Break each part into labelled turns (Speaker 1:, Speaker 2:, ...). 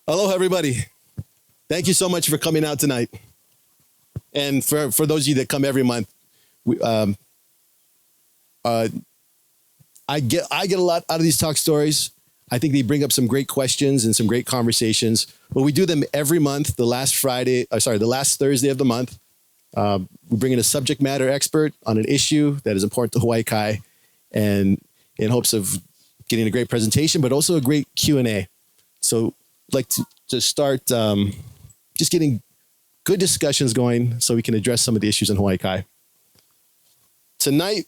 Speaker 1: Aloha, everybody. Thank you so much for coming out tonight. And for those of you that come every month, we, uh, I get a lot out of these talk stories. I think they bring up some great questions and some great conversations. But we do them every month, the last Thursday of the month. We bring in a subject matter expert on an issue that is important to Hawaii Kai, and in hopes of getting a great presentation, but also a great Q&A. So I'd like to start just getting good discussions going so we can address some of the issues in Hawaii Kai. Tonight,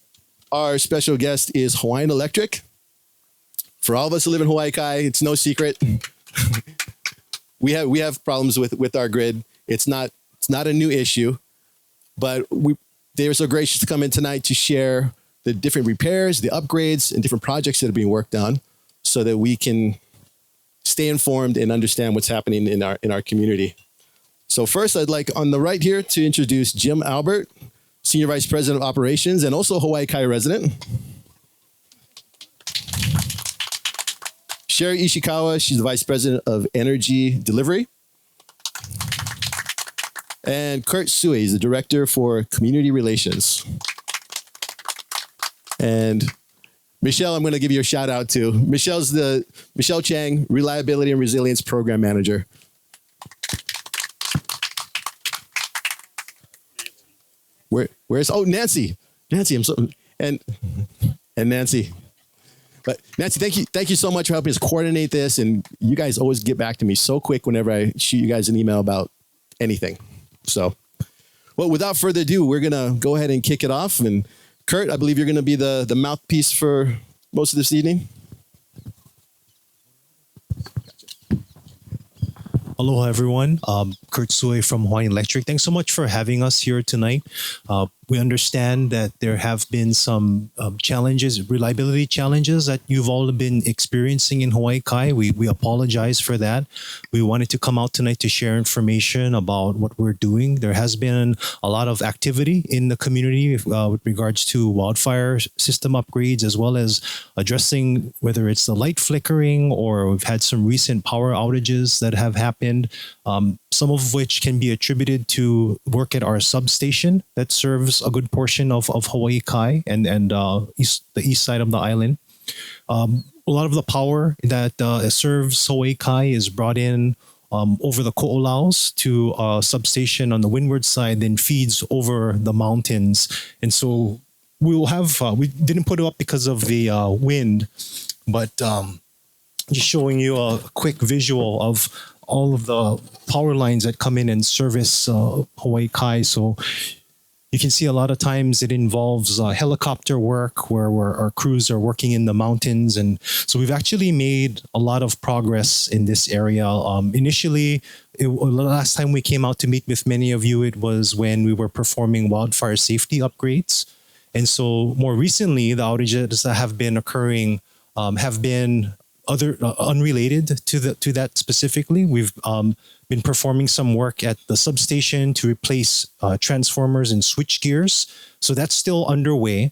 Speaker 1: our special guest is Hawaiian Electric. For all of us who live in Hawaii Kai, it's no secret. we have problems with our grid. It's not a new issue, but they were so gracious to come in tonight to share the different repairs, the upgrades, and different projects that are being worked on, so that we can stay informed and understand what's happening in our community. So first, I'd like on the right here to introduce Jim Albert, Senior Vice President of Operations and also Hawaii Kai resident. Sherry Ishikawa, she's the Vice President of Energy Delivery. And Kurt Sue is the Director for Community Relations. And Michelle, I'm going to give you a shout out to. Michelle Chang, Reliability and Resilience Program Manager. Where's Nancy? Nancy, and Nancy. But Nancy, thank you so much for helping us coordinate this. And you guys always get back to me so quick whenever I shoot you guys an email about anything. So, well, without further ado, we're gonna go ahead and kick it off. And Kurt, I believe you're gonna be the mouthpiece for most of this evening.
Speaker 2: Aloha, everyone. Kurt Sue from Hawaiian Electric. Thanks so much for having us here tonight. We understand that there have been some challenges, reliability challenges that you've all been experiencing in Hawaii Kai. We apologize for that. We wanted to come out tonight to share information about what we're doing. There has been a lot of activity in the community with regards to wildfire system upgrades, as well as addressing whether it's the light flickering, or we've had some recent power outages that have happened. Some of which can be attributed to work at our substation that serves a good portion of Hawaii Kai and the east side of the island. A lot of the power that serves Hawaii Kai is brought in over the ko'olaus to a substation on the windward side, then feeds over the mountains. And so we'll have, we didn't put it up because of the wind, but just showing you a quick visual of all of the power lines that come in and service Hawaii Kai. So you can see a lot of times it involves helicopter work where our crews are working in the mountains. And so we've actually made a lot of progress in this area. Initially, the last time we came out to meet with many of you, it was when we were performing wildfire safety upgrades. And so more recently, the outages that have been occurring have been other unrelated to that specifically. We've been performing some work at the substation to replace transformers and switch gears. So that's still underway.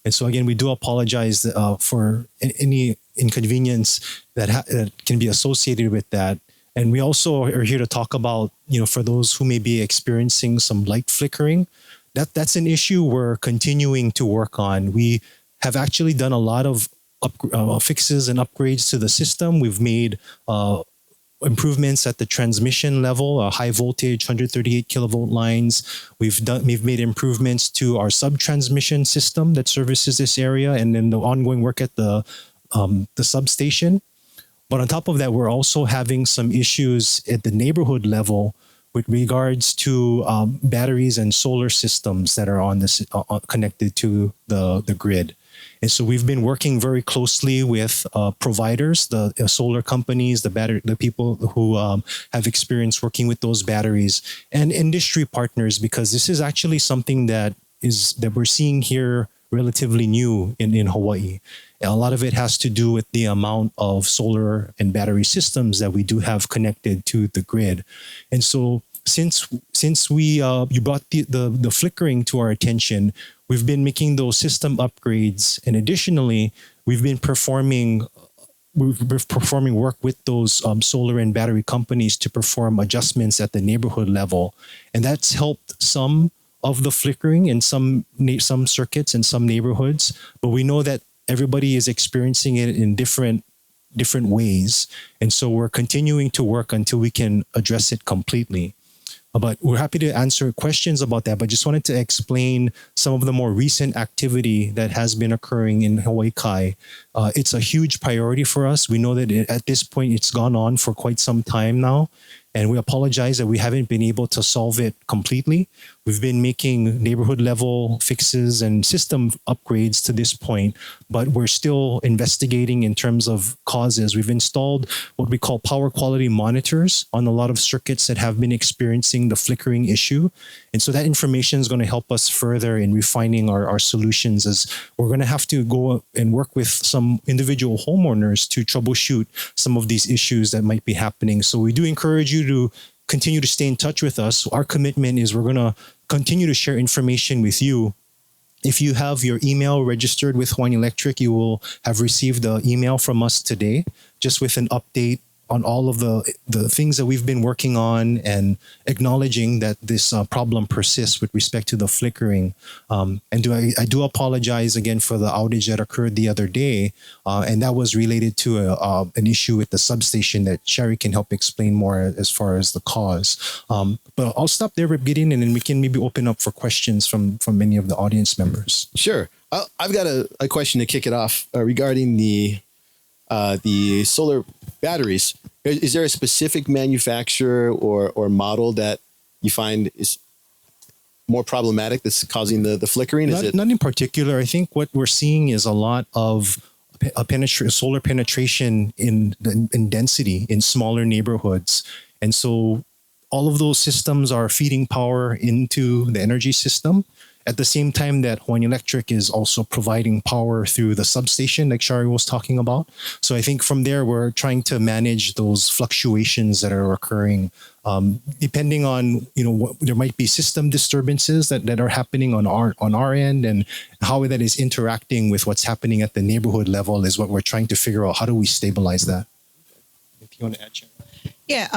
Speaker 2: And so again, we do apologize for any inconvenience that can be associated with that. And we also are here to talk about, for those who may be experiencing some light flickering, that's an issue we're continuing to work on. We have actually done a lot of fixes and upgrades to the system. We've made improvements at the transmission level, high voltage 138 kilovolt lines. We've made improvements to our sub-transmission system that services this area, and then the ongoing work at the substation. But on top of that, we're also having some issues at the neighborhood level with regards to batteries and solar systems that are on this connected to the grid. And so we've been working very closely with providers, the solar companies, the people who have experience working with those batteries, and industry partners, because this is actually something that we're seeing here relatively new in Hawaii. A lot of it has to do with the amount of solar and battery systems that we do have connected to the grid. And so since you brought the flickering to our attention, we've been making those system upgrades, and additionally, we've been performing we're performing work with those solar and battery companies to perform adjustments at the neighborhood level, and that's helped some of the flickering in some circuits in some neighborhoods. But we know that everybody is experiencing it in different ways, and so we're continuing to work until we can address it completely. But we're happy to answer questions about that. But just wanted to explain some of the more recent activity that has been occurring in Hawaii Kai. It's a huge priority for us. We know that at this point it's gone on for quite some time now. And we apologize that we haven't been able to solve it completely. We've been making neighborhood level fixes and system upgrades to this point, but we're still investigating in terms of causes. We've installed what we call power quality monitors on a lot of circuits that have been experiencing the flickering issue. And so that information is going to help us further in refining our solutions, as we're going to have to go and work with some individual homeowners to troubleshoot some of these issues that might be happening. So we do encourage you to continue to stay in touch with us. Our commitment is we're going to continue to share information with you. If you have your email registered with Hawaiian Electric, you will have received the email from us today, just with an update on all of the things that we've been working on, and acknowledging that this problem persists with respect to the flickering. I do apologize again for the outage that occurred the other day, and that was related to an issue with the substation that Sherry can help explain more as far as the cause. But I'll stop there, Rip Gideon, and then we can maybe open up for questions from many of the audience members.
Speaker 1: Sure. I've got a question to kick it off regarding the solar batteries. Is there a specific manufacturer or model that you find is more problematic that's causing the flickering?
Speaker 2: Not in particular. I think what we're seeing is a lot of solar penetration in density in smaller neighborhoods. And so all of those systems are feeding power into the energy system, at the same time that Hawaiian Electric is also providing power through the substation, like Shari was talking about. So I think from there, we're trying to manage those fluctuations that are occurring, depending on, there might be system disturbances that are happening on our end, and how that is interacting with what's happening at the neighborhood level is what we're trying to figure out. How do we stabilize that? If you want to add, Shari.
Speaker 3: Yeah,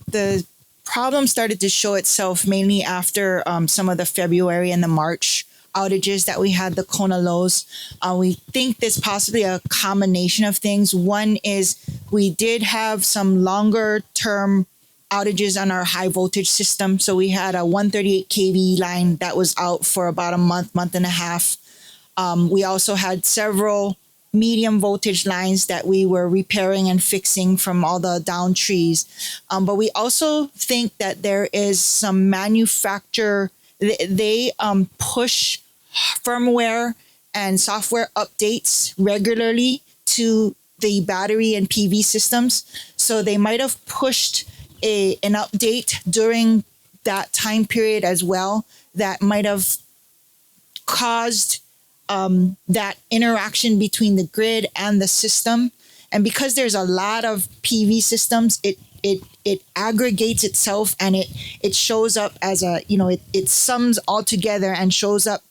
Speaker 3: the problem started to show itself mainly after some of the February and the March outages that we had, the Kona lows. We think there's possibly a combination of things. One is we did have some longer term outages on our high voltage system. So we had a 138 kV line that was out for about a month and a half. We also had several medium voltage lines that we were repairing and fixing from all the down trees. But we also think that there is some manufacturer, they push firmware and software updates regularly to the battery and PV systems. So they might have pushed an update during that time period as well that might have caused that interaction between the grid and the system. And because there's a lot of PV systems, it aggregates itself, and it shows up as it sums all together and shows up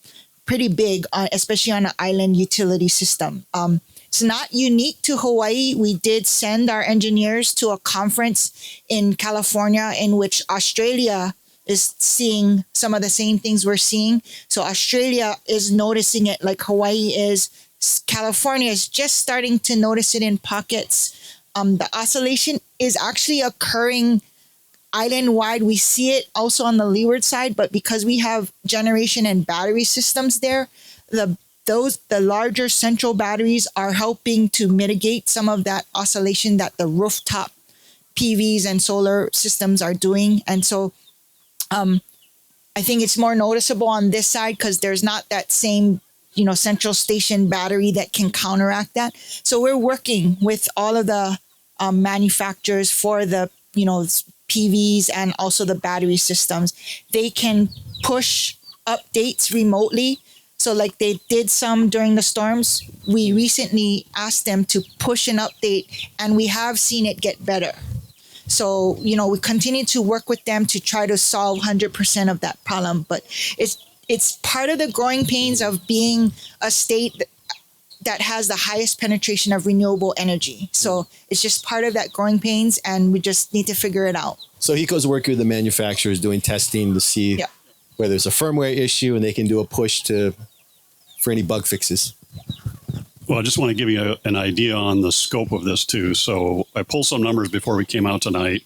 Speaker 3: pretty big, especially on an island utility system. It's not unique to Hawaii. We did send our engineers to a conference in California in which Australia is seeing some of the same things we're seeing. So Australia is noticing it like Hawaii is. California is just starting to notice it in pockets. The oscillation is actually occurring island-wide. We see it also on the leeward side, but because we have generation and battery systems there, the larger central batteries are helping to mitigate some of that oscillation that the rooftop PVs and solar systems are doing. And so I think it's more noticeable on this side because there's not that same, central station battery that can counteract that. So we're working with all of the manufacturers for the, PVs and also the battery systems. They can push updates remotely. So like they did some during the storms, we recently asked them to push an update, and we have seen it get better. So, we continue to work with them to try to solve 100% of that problem. But it's part of the growing pains of being a state that has the highest penetration of renewable energy. So it's just part of that growing pains, and we just need to figure it out.
Speaker 1: So HECO's working with the manufacturers doing testing to see
Speaker 3: Yeah.
Speaker 1: whether it's a firmware issue, and they can do a push for any bug fixes.
Speaker 4: Well, I just want to give you an idea on the scope of this too. So I pulled some numbers before we came out tonight.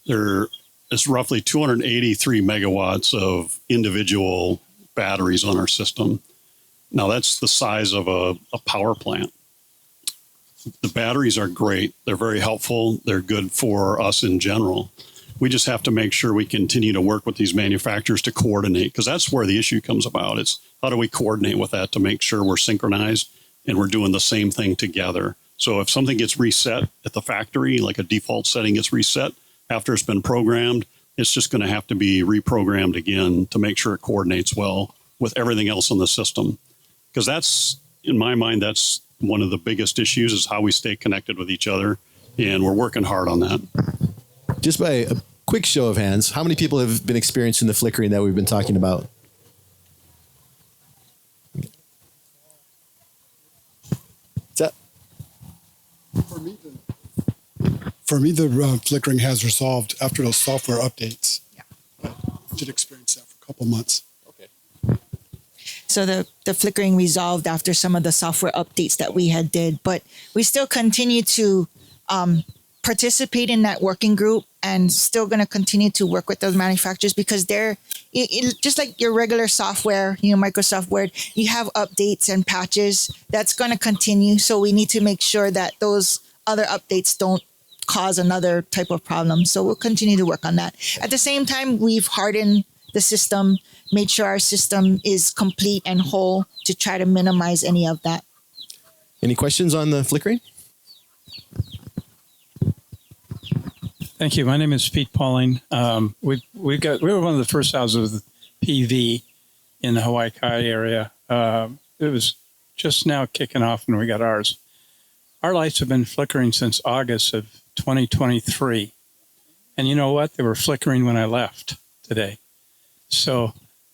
Speaker 4: There is roughly 283 megawatts of individual batteries on our system. Now that's the size of a power plant. The batteries are great. They're very helpful. They're good for us in general. We just have to make sure we continue to work with these manufacturers to coordinate, because that's where the issue comes about. It's how do we coordinate with that to make sure we're synchronized and we're doing the same thing together. So if something gets reset at the factory, like a default setting gets reset after it's been programmed, it's just going to have to be reprogrammed again to make sure it coordinates well with everything else in the system. Because that's, in my mind, that's one of the biggest issues, is how we stay connected with each other. And we're working hard on that.
Speaker 1: Just by a quick show of hands, how many people have been experiencing the flickering that we've been talking about? Is that?
Speaker 5: For me, the flickering has resolved after those software updates.
Speaker 3: Yeah.
Speaker 5: I did experience that for a couple months.
Speaker 1: Okay.
Speaker 3: So the flickering resolved after some of the software updates that we had did, but we still continue to participate in that working group, and still going to continue to work with those manufacturers, because they're just like your regular software, Microsoft Word, you have updates and patches that's going to continue. So we need to make sure that those other updates don't cause another type of problem. So we'll continue to work on that. At the same time, we've hardened the system, made sure our system is complete and whole to try to minimize any of that.
Speaker 1: Any questions on the flickering?
Speaker 6: Thank you. My name is Pete Pauling. We were one of the first houses with PV in the Hawaii Kai area. It was just now kicking off when we got ours. Our lights have been flickering since August of 2023. And you know what? They were flickering when I left today. So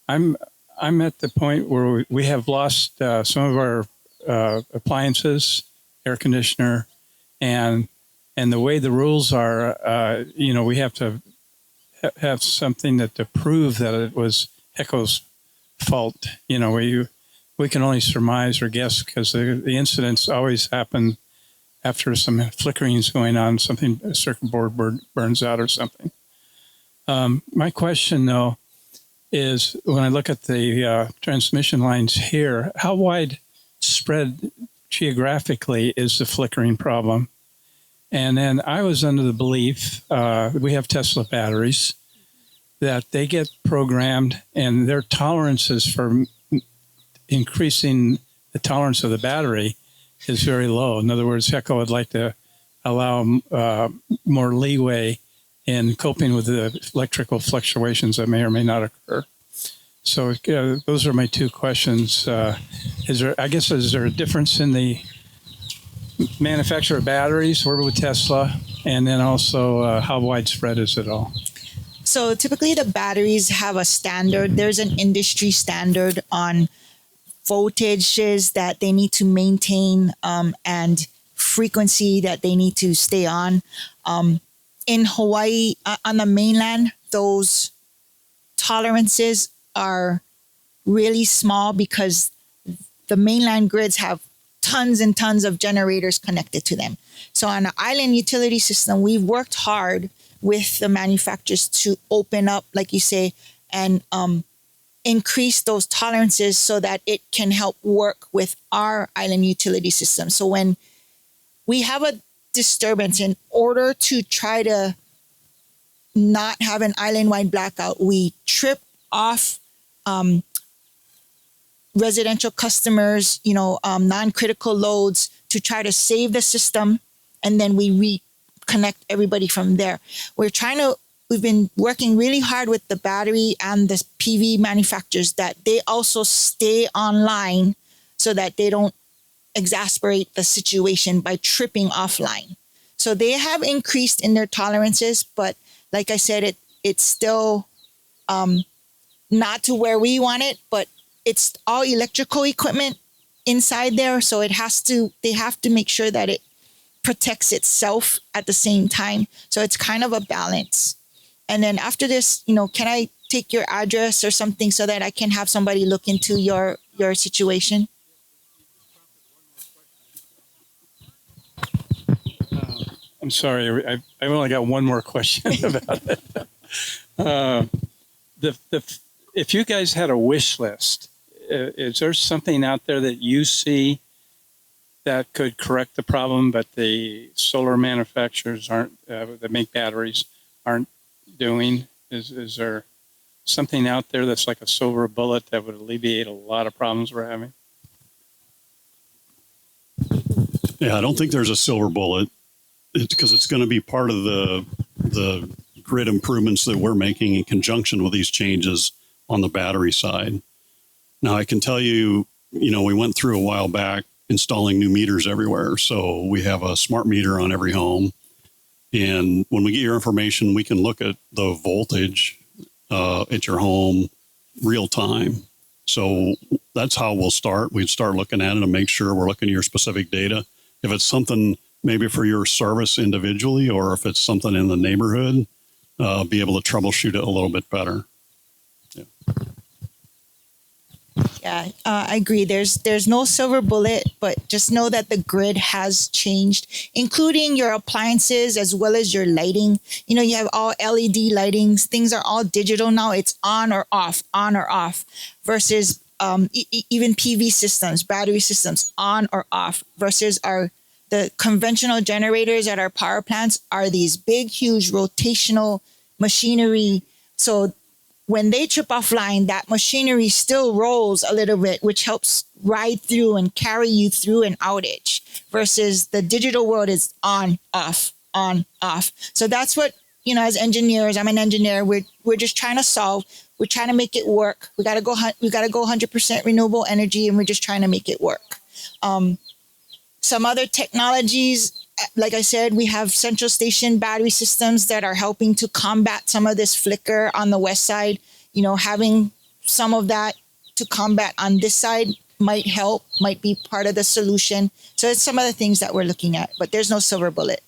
Speaker 6: I'm at the point where we have lost some of our appliances, air conditioner, and the way the rules are, we have to have something to prove that it was HECO's fault. We can only surmise or guess, because the incidents always happen after some flickering is going on, a circuit board burns out or something. My question, though, is when I look at the transmission lines here, how widespread geographically is the flickering problem? And then I was under the belief, we have Tesla batteries, that they get programmed and their tolerances for increasing the tolerance of the battery is very low. In other words, HECO would like to allow more leeway in coping with the electrical fluctuations that may or may not occur. So those are my two questions. Is there a difference in the manufacture of batteries, or with Tesla, and then also how widespread is it all?
Speaker 3: So typically the batteries have a standard. There's an industry standard on voltages that they need to maintain and frequency that they need to stay on. In Hawaii, on the mainland, those tolerances are really small because the mainland grids have tons and tons of generators connected to them. So on the island utility system, we've worked hard with the manufacturers to open up, like you say, and increase those tolerances so that it can help work with our island utility system. So when we have a disturbance, in order to try to not have an island-wide blackout, we trip off residential customers, non-critical loads to try to save the system, and then we reconnect everybody from there. We've been working really hard with the battery and the PV manufacturers that they also stay online so that they don't exacerbate the situation by tripping offline. So they have increased in their tolerances, but like I said, it's still not to where we want it, but it's all electrical equipment. inside there. So they have to make sure that it protects itself at the same time. So it's kind of a balance. And then after this, can I take your address or something so that I can have somebody look into your situation?
Speaker 6: I'm sorry, I've only got one more question about it. If you guys had a wish list, is there something out there that you see that could correct the problem, but the solar manufacturers that make batteries aren't doing? Is there something out there that's like a silver bullet that would alleviate a lot of problems we're having?
Speaker 4: Yeah, I don't think there's a silver bullet. It's because it's going to be part of the grid improvements that we're making in conjunction with these changes on the battery side. Now, I can tell you, we went through a while back installing new meters everywhere. So we have a smart meter on every home. And when we get your information, we can look at the voltage at your home real time. So that's how we'll start. We'd start looking at it and make sure we're looking at your specific data. If it's something maybe for your service individually, or if it's something in the neighborhood, be able to troubleshoot it a little bit better. Yeah.
Speaker 3: Yeah, I agree. There's no silver bullet, but just know that the grid has changed, including your appliances as well as your lighting. You have all LED lightings. Things are all digital now. It's on or off, versus even PV systems, battery systems, on or off, versus the conventional generators at our power plants are these big, huge rotational machinery. So when they trip offline, that machinery still rolls a little bit, which helps ride through and carry you through an outage, versus the digital world is on, off, on, off. So that's what, as engineers, I'm an engineer, we're just trying to solve. We're trying to make it work. We got to go 100% renewable energy, and we're just trying to make it work. Some other technologies, like I said, we have central station battery systems that are helping to combat some of this flicker on the west side. Having some of that to combat on this side might help, might be part of the solution. So it's some of the things that we're looking at, but there's no silver bullet.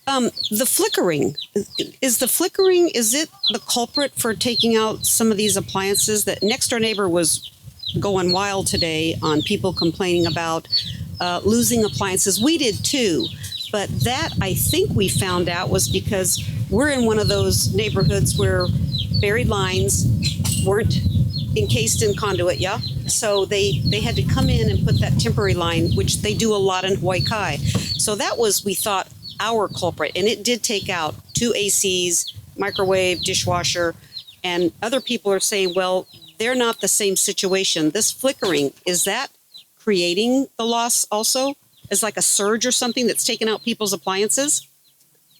Speaker 7: The flickering, is it the culprit for taking out some of these appliances? That next door neighbor was going wild today on people complaining about losing appliances. We did too, but that I think we found out was because we're in one of those neighborhoods where buried lines weren't encased in conduit, yeah? So they had to come in and put that temporary line, which they do a lot in Hawaii Kai. So that was, we thought, our culprit, and it did take out 2 ACs, microwave, dishwasher, and other people are saying, well, they're not the same situation. This flickering, is that creating the loss also? As like a surge or something that's taking out people's appliances?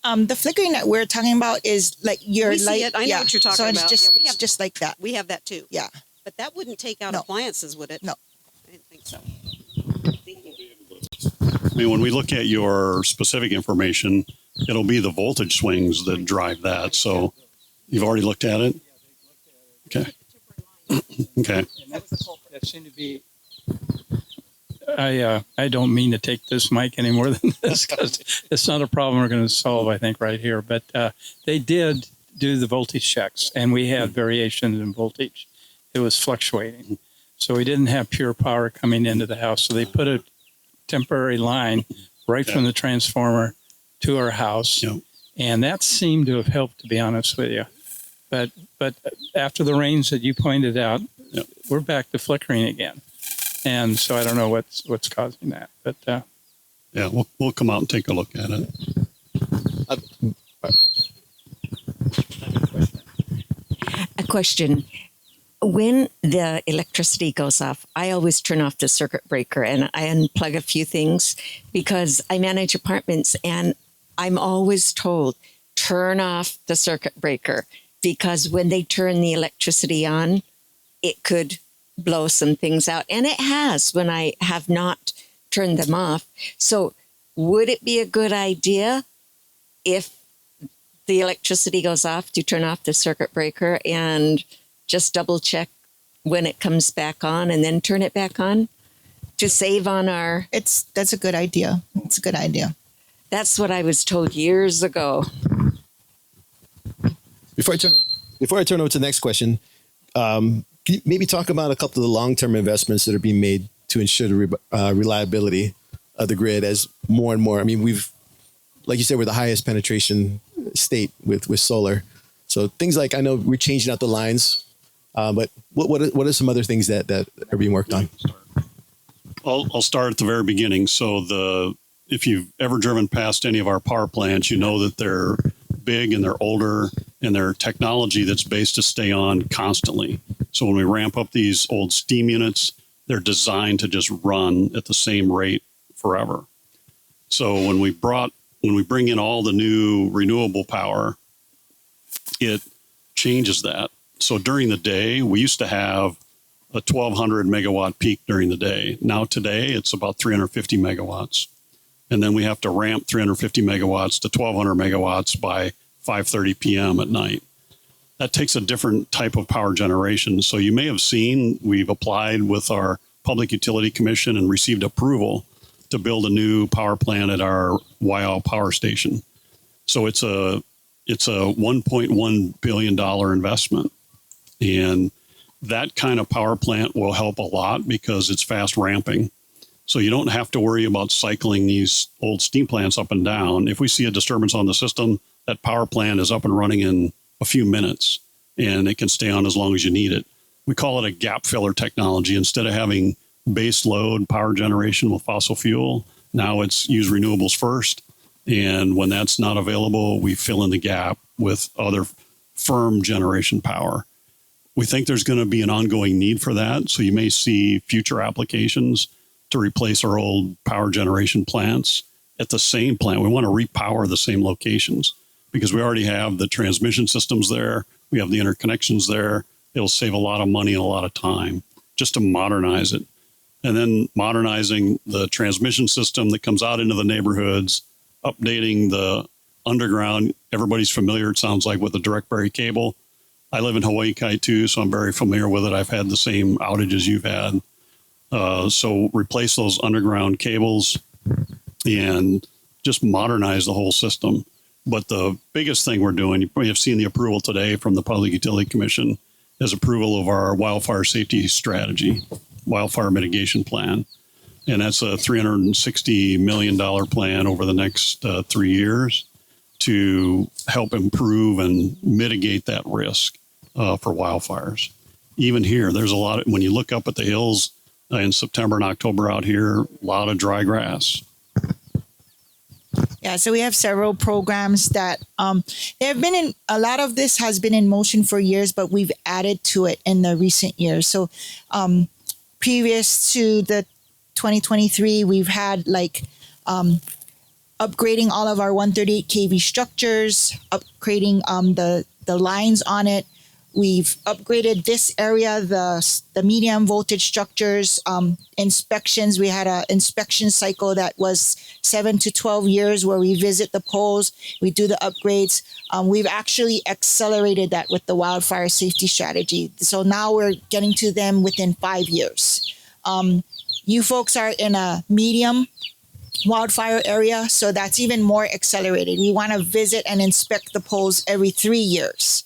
Speaker 3: The flickering that we're talking about is like your
Speaker 7: We see
Speaker 3: light.
Speaker 7: it. I know what you're talking about.
Speaker 3: So
Speaker 7: Yeah,
Speaker 3: it's just like that.
Speaker 7: We have that too.
Speaker 3: Yeah.
Speaker 7: But that wouldn't take out
Speaker 3: No.
Speaker 7: appliances, would it?
Speaker 3: No.
Speaker 7: I didn't think so. Thank you.
Speaker 4: I mean, when we look at your specific information, it'll be the voltage swings that drive that. So you've already looked at it? Okay. Okay.
Speaker 6: And that seemed to be. I don't mean to take this mic any more than this, because it's not a problem we're going to solve, I think, right here. But they did do the voltage checks, and we had variations in voltage. It was fluctuating. So we didn't have pure power coming into the house. So they put a temporary line right from the transformer to our house.
Speaker 4: Yep.
Speaker 6: And that seemed to have helped, to be honest with you. But after the rains that you pointed out,
Speaker 4: Yep.
Speaker 6: we're back to flickering again. And so I don't know what's causing that. But
Speaker 4: Yeah, we'll come out and take a look at it.
Speaker 8: A question. When the electricity goes off, I always turn off the circuit breaker and I unplug a few things because I manage apartments, and I'm always told, turn off the circuit breaker, because when they turn the electricity on, it could blow some things out. And it has when I have not turned them off. So would it be a good idea, if the electricity goes off, to turn off the circuit breaker and just double check when it comes back on and then turn it back on to save on our.
Speaker 3: That's a good idea. It's a good idea.
Speaker 8: That's what I was told years ago.
Speaker 1: Before I turn over to the next question, can you maybe talk about a couple of the long-term investments that are being made to ensure the reliability of the grid as more and more? I mean, like you said, we're the highest penetration state with solar. So things like, I know we're changing out the lines, but what are some other things that are being worked on?
Speaker 4: I'll start at the very beginning. So if you've ever driven past any of our power plants, you know that they're big and they're older and they're technology that's based to stay on constantly. So when we ramp up these old steam units, they're designed to just run at the same rate forever. So when we bring in all the new renewable power, it changes that. So during the day, we used to have a 1,200 megawatt peak during the day. Now today, it's about 350 megawatts. And then we have to ramp 350 megawatts to 1,200 megawatts by 5:30 p.m. at night. That takes a different type of power generation. So you may have seen we've applied with our Public Utility Commission and received approval to build a new power plant at our Waiau Power Station. So it's a $1.1 billion investment. And that kind of power plant will help a lot because it's fast ramping. So you don't have to worry about cycling these old steam plants up and down. If we see a disturbance on the system, that power plant is up and running in a few minutes and it can stay on as long as you need it. We call it a gap filler technology. Instead of having base load power generation with fossil fuel, now it's use renewables first. And when that's not available, we fill in the gap with other firm generation power. We think there's going to be an ongoing need for that. So you may see future applications to replace our old power generation plants at the same plant. We want to repower the same locations because we already have the transmission systems there. We have the interconnections there. It'll save a lot of money and a lot of time just to modernize it. And then modernizing the transmission system that comes out into the neighborhoods, updating the underground. Everybody's familiar, it sounds like, with the direct buried cable. I live in Hawaii Kai too, so I'm very familiar with it. I've had the same outages you've had. So replace those underground cables and just modernize the whole system. But the biggest thing we're doing, you probably have seen the approval today from the Public Utility Commission, is approval of our wildfire safety strategy, wildfire mitigation plan. And that's a $360 million plan over the next 3 years to help improve and mitigate that risk for wildfires. Even here, there's a lot of, when you look up at the hills in September and October out here, a lot of dry grass.
Speaker 3: Yeah, so we have several programs that they have been in. A lot of this has been in motion for years, but we've added to it in the recent years. So previous to the 2023, we've had upgrading all of our 138 kV structures, upgrading the lines on it. We've upgraded this area, the medium voltage structures, inspections. We had an inspection cycle that was 7 to 12 years where we visit the poles, we do the upgrades. We've actually accelerated that with the wildfire safety strategy. So now we're getting to them within 5 years. You folks are in a medium wildfire area, so that's even more accelerated. We want to visit and inspect the poles every 3 years.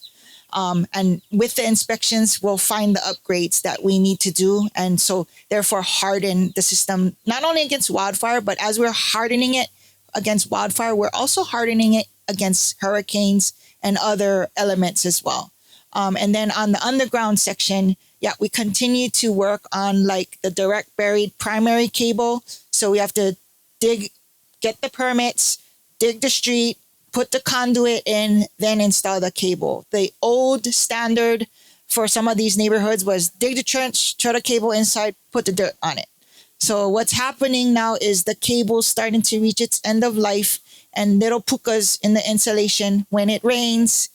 Speaker 3: And with the inspections, we'll find the upgrades that we need to do. And so therefore harden the system, not only against wildfire, but as we're hardening it against wildfire, we're also hardening it against hurricanes and other elements as well. And then on the underground section, we continue to work on the direct buried primary cable. So we have to get the permits, dig the street, put the conduit in, then install the cable. The old standard for some of these neighborhoods was dig the trench, throw the cable inside, put the dirt on it. So what's happening now is the cable's starting to reach its end of life and little pukas in the insulation. When it rains,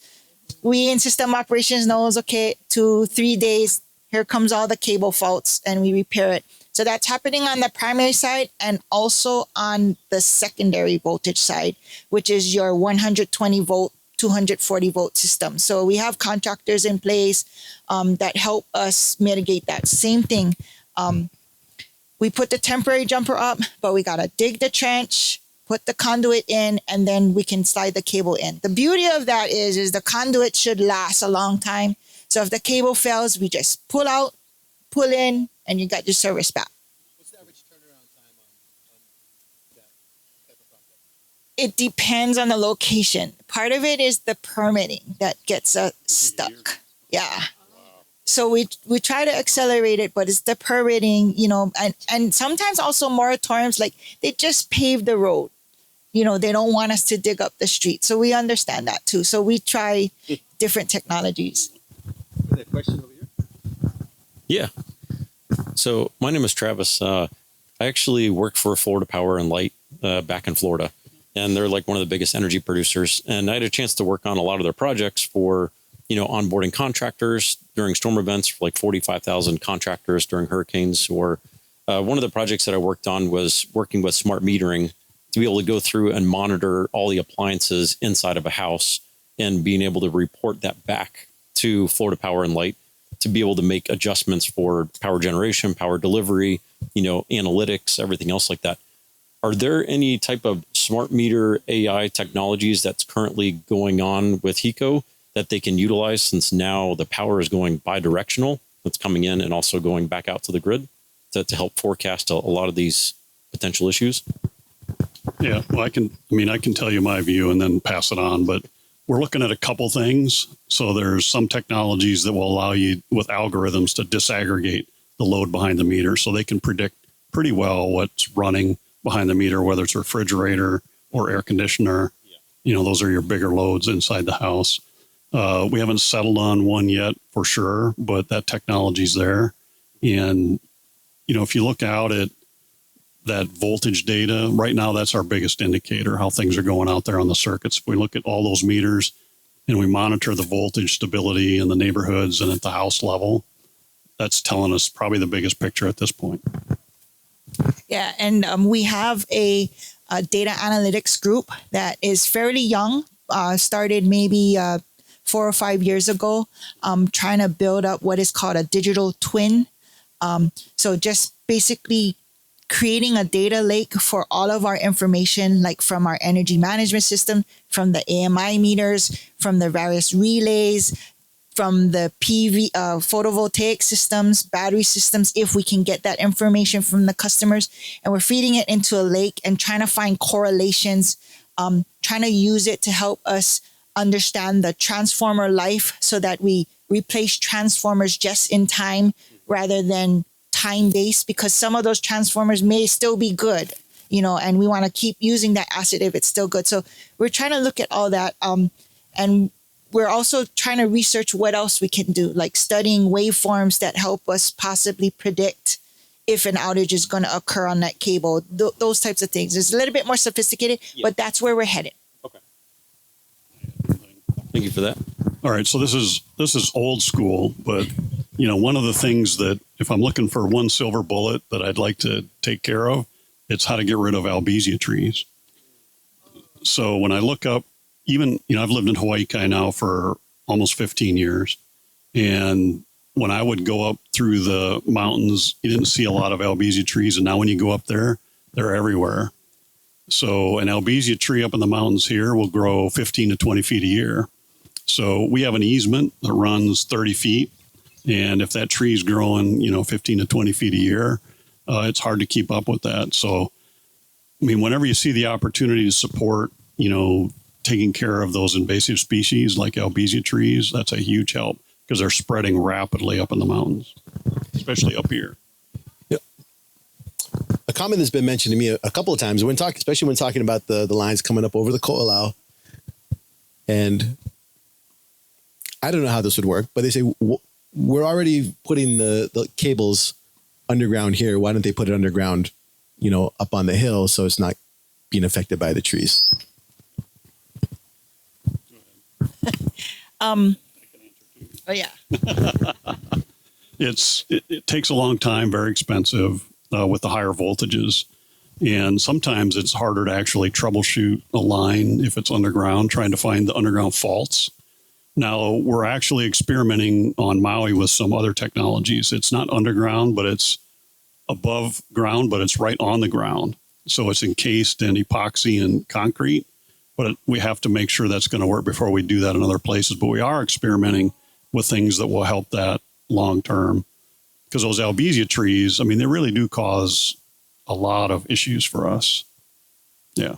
Speaker 3: we in system operations knows, 2-3 days, here comes all the cable faults and we repair it. So that's happening on the primary side and also on the secondary voltage side, which is your 120 volt 240 volt system. So we have contractors in place that help us mitigate that. Same thing. We put the temporary jumper up, but we got to dig the trench, put the conduit in, and then we can slide the cable in. The beauty of that is the conduit should last a long time. So if the cable fails, we just pull out, pull in, and you got your service back.
Speaker 1: What's the average turnaround time on that type of project?
Speaker 3: It depends on the location. Part of it is the permitting that gets us stuck. Yeah. So we try to accelerate it, but it's the permitting, and sometimes also moratoriums, like they just pave the road. They don't want us to dig up the street. So we understand that too. So we try different technologies.
Speaker 1: Question over here.
Speaker 9: Yeah. So my name is Travis. I actually work for Florida Power and Light back in Florida, and they're like one of the biggest energy producers. And I had a chance to work on a lot of their projects for, onboarding contractors during storm events, for like 45,000 contractors during hurricanes. Or one of the projects that I worked on was working with smart metering to be able to go through and monitor all the appliances inside of a house and being able to report that back to Florida Power and Light to be able to make adjustments for power generation, power delivery, analytics, everything else like that. Are there any type of smart meter AI technologies that's currently going on with HECO that they can utilize, since now the power is going bi-directional, that's coming in and also going back out to the grid to help forecast a lot of these potential issues?
Speaker 4: Yeah, well, I can tell you my view and then pass it on, but we're looking at a couple things. So there's some technologies that will allow you with algorithms to disaggregate the load behind the meter, so they can predict pretty well what's running behind the meter, whether it's a refrigerator or air conditioner. Those are your bigger loads inside the house. We haven't settled on one yet for sure, but that technology's there. And, if you look out at that voltage data, right now, that's our biggest indicator, how things are going out there on the circuits. If we look at all those meters and we monitor the voltage stability in the neighborhoods and at the house level, that's telling us probably the biggest picture at this point.
Speaker 3: Yeah, and we have a data analytics group that is fairly young, started maybe 4 or 5 years ago, trying to build up what is called a digital twin. So just basically creating a data lake for all of our information, like from our energy management system, from the AMI meters, from the various relays, from the PV photovoltaic systems, battery systems, if we can get that information from the customers. And we're feeding it into a lake and trying to find correlations, trying to use it to help us understand the transformer life so that we replace transformers just in time rather than time-based, because some of those transformers may still be good, and we want to keep using that asset if it's still good. So we're trying to look at all that. And we're also trying to research what else we can do, like studying waveforms that help us possibly predict if an outage is going to occur on that cable, those types of things. It's a little bit more sophisticated, but that's where we're headed.
Speaker 9: Okay. Thank you for that.
Speaker 4: All right, so this is old school, but one of the things that, if I'm looking for one silver bullet that I'd like to take care of, it's how to get rid of albizia trees. So when I look up, even, I've lived in Hawaii now for almost 15 years. And when I would go up through the mountains, you didn't see a lot of albizia trees. And now when you go up there, they're everywhere. So an albizia tree up in the mountains here will grow 15 to 20 feet a year. So we have an easement that runs 30 feet. And if that tree is growing, 15 to 20 feet a year, it's hard to keep up with that. So, whenever you see the opportunity to support, taking care of those invasive species like albizia trees, that's a huge help because they're spreading rapidly up in the mountains, especially up here.
Speaker 1: Yep. A comment that's been mentioned to me a couple of times especially when talking about the lines coming up over the ko'olau. And I don't know how this would work, but they say, we're already putting the cables underground here. Why don't they put it underground, up on the hill so it's not being affected by the trees?
Speaker 3: Oh yeah.
Speaker 4: It takes a long time, very expensive with the higher voltages. And sometimes it's harder to actually troubleshoot a line if it's underground, trying to find the underground faults. Now, we're actually experimenting on Maui with some other technologies. It's not underground, but it's above ground, but it's right on the ground. So it's encased in epoxy and concrete, but we have to make sure that's going to work before we do that in other places. But we are experimenting with things that will help that long term, because those albizia trees, I mean, they really do cause a lot of issues for us. Yeah.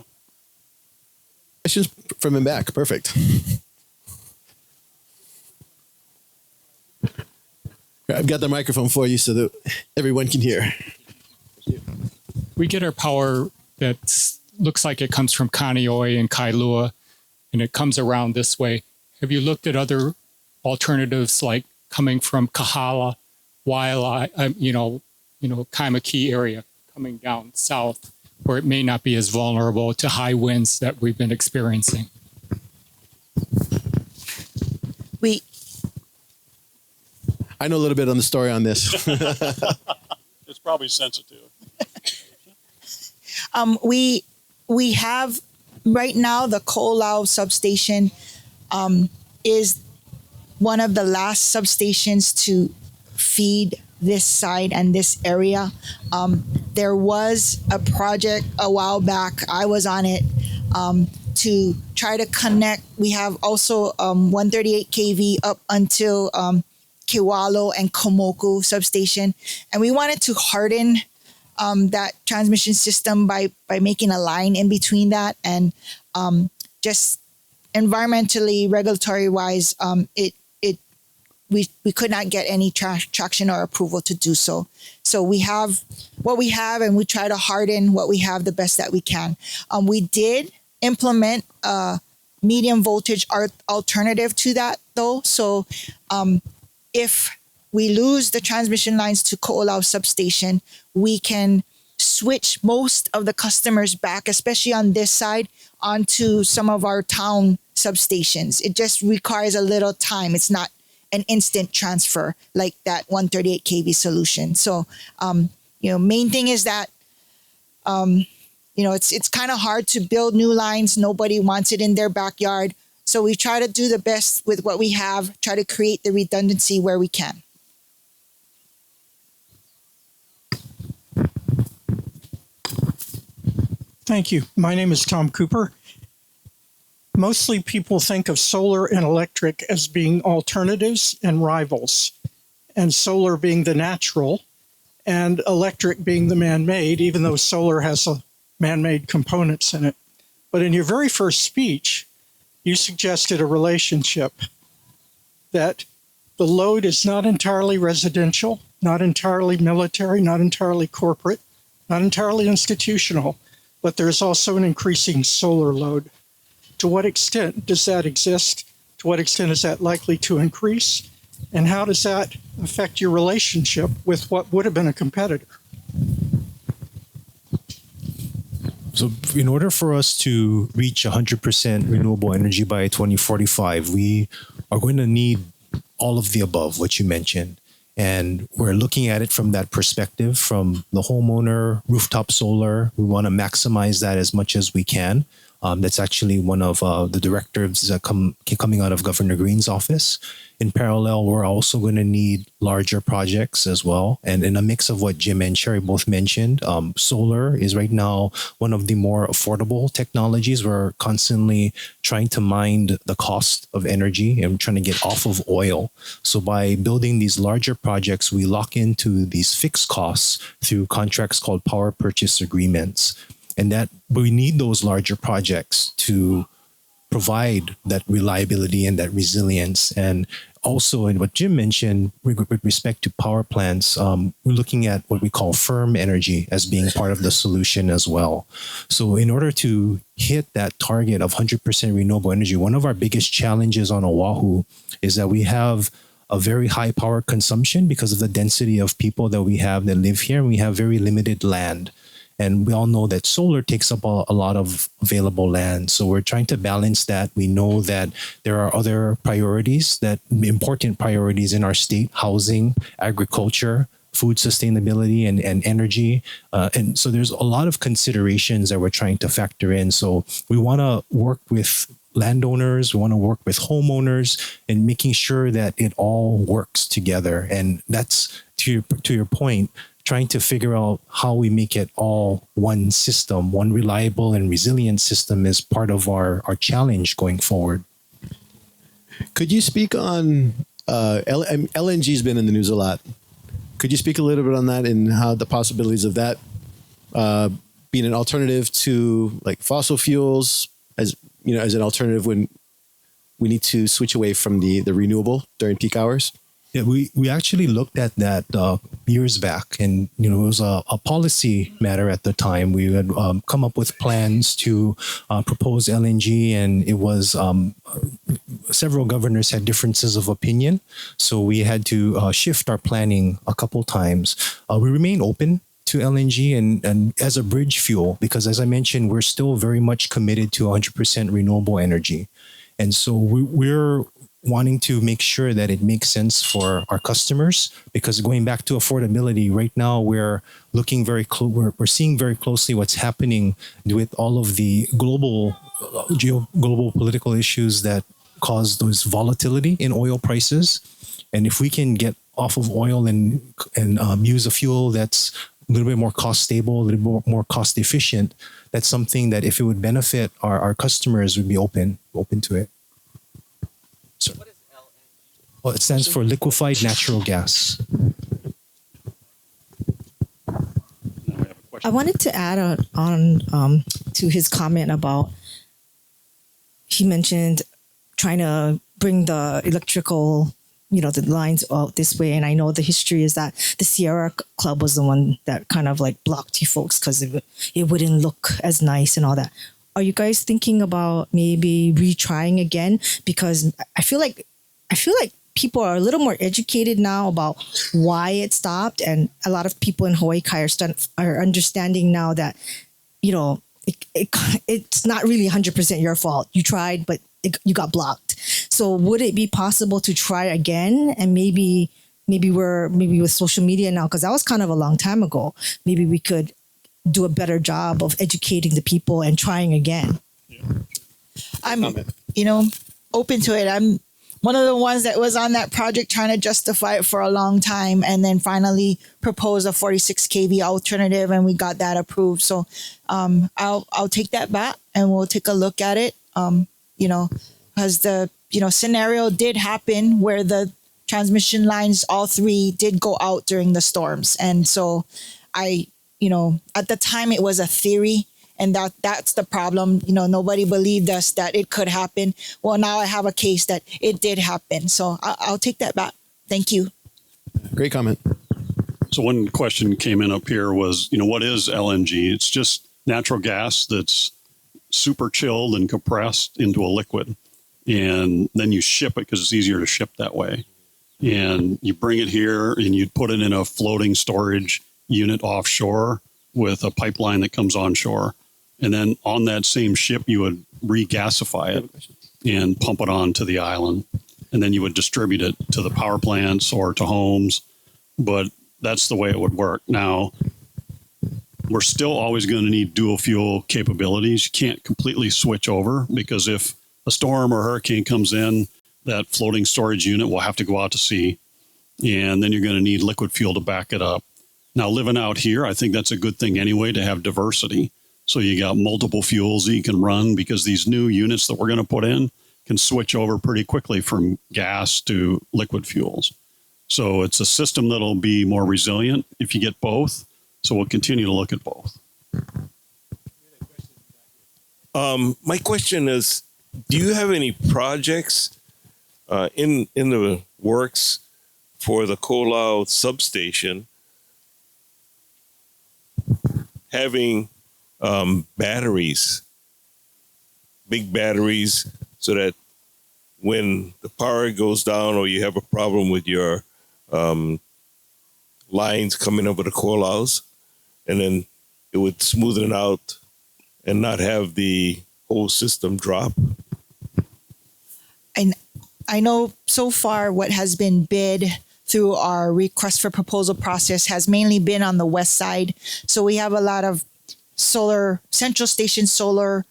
Speaker 1: Questions from him back. Perfect. I've got the microphone for you so that everyone can hear.
Speaker 10: We get our power that looks like it comes from Kaneohe and Kailua, and it comes around this way. Have you looked at other alternatives like coming from Kahala, Kaimakea area, coming down south, where it may not be as vulnerable to high winds that we've been experiencing?
Speaker 1: I know a little bit on the story on this.
Speaker 4: It's probably sensitive.
Speaker 3: We have right now the Ko'olau substation is one of the last substations to feed this side and this area. There was a project a while back, I was on it, to try to connect. We have also 138 kV up until Kewalo and Komoku substation. And we wanted to harden that transmission system by making a line in between that. And just environmentally, regulatory wise, we could not get any traction or approval to do so. So we have what we have, and we try to harden what we have the best that we can. We did implement a medium voltage alternative to that, though. So if we lose the transmission lines to Ko'olau substation, we can switch most of the customers back, especially on this side, onto some of our town substations. It just requires a little time. It's not an instant transfer like that 138 kV solution. So, main thing is that, it's kind of hard to build new lines. Nobody wants it in their backyard. So we try to do the best with what we have, try to create the redundancy where we can.
Speaker 11: Thank you. My name is Tom Cooper. Mostly people think of solar and electric as being alternatives and rivals, and solar being the natural and electric being the man-made, even though solar has man-made components in it. But in your very first speech, you suggested a relationship that the load is not entirely residential, not entirely military, not entirely corporate, not entirely institutional, but there's also an increasing solar load. To what extent does that exist? To what extent is that likely to increase? And how does that affect your relationship with what would have been a competitor?
Speaker 2: So in order for us to reach 100% renewable energy by 2045, we are going to need all of the above, what you mentioned. And we're looking at it from that perspective, from the homeowner, rooftop solar. We want to maximize that as much as we can. That's actually one of the directives coming out of Governor Green's office. In parallel, we're also going to need larger projects as well. And in a mix of what Jim and Sherry both mentioned, solar is right now one of the more affordable technologies. We're constantly trying to mind the cost of energy and trying to get off of oil. So by building these larger projects, we lock into these fixed costs through contracts called power purchase agreements. And that we need those larger projects to provide that reliability and that resilience. And also in what Jim mentioned with respect to power plants, we're looking at what we call firm energy as being part of the solution as well. So in order to hit that target of 100% renewable energy, one of our biggest challenges on Oahu is that we have a very high power consumption because of the density of people that we have that live here, and we have very limited land. And we all know that solar takes up a lot of available land. So we're trying to balance that. We know that there are other priorities, that important priorities in our state: housing, agriculture, food sustainability and energy. And so there's a lot of considerations that we're trying to factor in. So we want to work with landowners, we want to work with homeowners and making sure that it all works together. And that's to your point, trying to figure out how we make it all one system, one reliable and resilient system is part of our challenge going forward.
Speaker 1: Could you speak on LNG has been in the news a lot. Could you speak a little bit on that and how the possibilities of that being an alternative to like fossil fuels as an alternative when we need to switch away from the renewable during peak hours?
Speaker 2: Yeah, we actually looked at that years back, and it was a policy matter at the time. We had come up with plans to propose LNG, and it was several governors had differences of opinion, so we had to shift our planning a couple times. We remain open to LNG and as a bridge fuel because, as I mentioned, we're still very much committed to 100% renewable energy, and so we're wanting to make sure that it makes sense for our customers, because going back to affordability, right now we're looking we're seeing very closely what's happening with all of the global political issues that cause those volatility in oil prices. And if we can get off of oil and use a fuel that's a little bit more cost stable, a little bit more cost efficient, that's something that if it would benefit our customers, we'd be open to it. What is LNG? Well, it stands for liquefied natural gas.
Speaker 12: I wanted to add on to his comment about, he mentioned trying to bring the electrical, the lines out this way. And I know the history is that the Sierra Club was the one that kind of like blocked you folks because it wouldn't look as nice and all that. Are you guys thinking about maybe retrying again? Because I feel like people are a little more educated now about why it stopped, and a lot of people in Hawaii Kai are understanding now that it's not really 100% your fault. You tried, but you got blocked. So would it be possible to try again? And maybe with social media now, because that was kind of a long time ago. Maybe we could do a better job of educating the people and trying again.
Speaker 3: I'm, open to it. I'm one of the ones that was on that project trying to justify it for a long time, and then finally propose a 46 kV alternative, and we got that approved. So I'll take that back and we'll take a look at it. Because the scenario did happen where the transmission lines, all three, did go out during the storms, and so at the time it was a theory, and that's the problem. Nobody believed us that it could happen. Well, now I have a case that it did happen. So I'll take that back. Thank you.
Speaker 1: Great comment.
Speaker 4: So one question came in up here was, what is LNG? It's just natural gas that's super chilled and compressed into a liquid. And then you ship it because it's easier to ship that way. And you bring it here and you put it in a floating storage unit offshore with a pipeline that comes onshore. And then on that same ship, you would regasify it and pump it onto the island. And then you would distribute it to the power plants or to homes. But that's the way it would work. Now, we're still always going to need dual fuel capabilities. You can't completely switch over, because if a storm or hurricane comes in, that floating storage unit will have to go out to sea. And then you're going to need liquid fuel to back it up. Now, living out here, I think that's a good thing anyway, to have diversity. So you got multiple fuels that you can run, because these new units that we're going to put in can switch over pretty quickly from gas to liquid fuels. So it's a system that'll be more resilient if you get both. So we'll continue to look at both.
Speaker 13: My question is, do you have any projects in the works for the Kolau substation having batteries, big batteries, so that when the power goes down or you have a problem with your lines coming over the Kolaus, and then it would smoothen it out and not have the whole system drop?
Speaker 3: And I know so far what has been bid through our request for proposal process has mainly been on the west side. So we have a lot of central station solar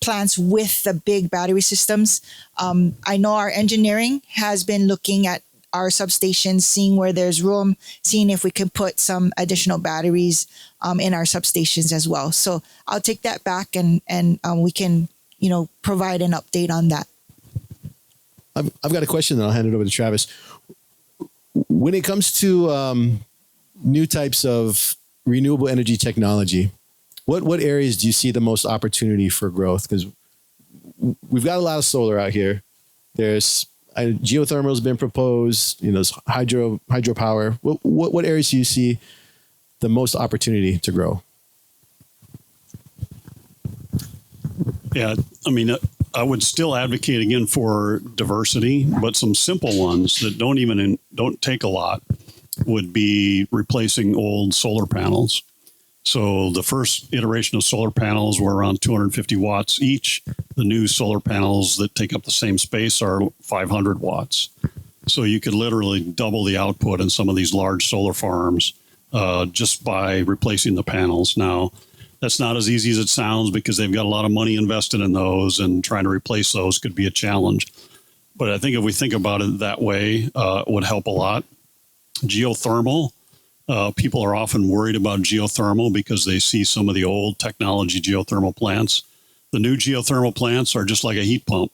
Speaker 3: plants with the big battery systems. I know our engineering has been looking at our substations, seeing where there's room, seeing if we can put some additional batteries in our substations as well. So I'll take that back and we can, provide an update on that.
Speaker 1: I've got a question, then I'll hand it over to Travis. When it comes to new types of renewable energy technology, what areas do you see the most opportunity for growth? Because we've got a lot of solar out here. There's geothermal has been proposed. There's hydropower. What areas do you see the most opportunity to grow?
Speaker 4: Yeah, I mean, I would still advocate again for diversity, but some simple ones that don't take a lot would be replacing old solar panels. So the first iteration of solar panels were around 250 watts each. The new solar panels that take up the same space are 500 watts. So you could literally double the output in some of these large solar farms just by replacing the panels. Now, that's not as easy as it sounds because they've got a lot of money invested in those, and trying to replace those could be a challenge. But I think if we think about it that way, it would help a lot. Geothermal. People are often worried about geothermal because they see some of the old technology geothermal plants. The new geothermal plants are just like a heat pump.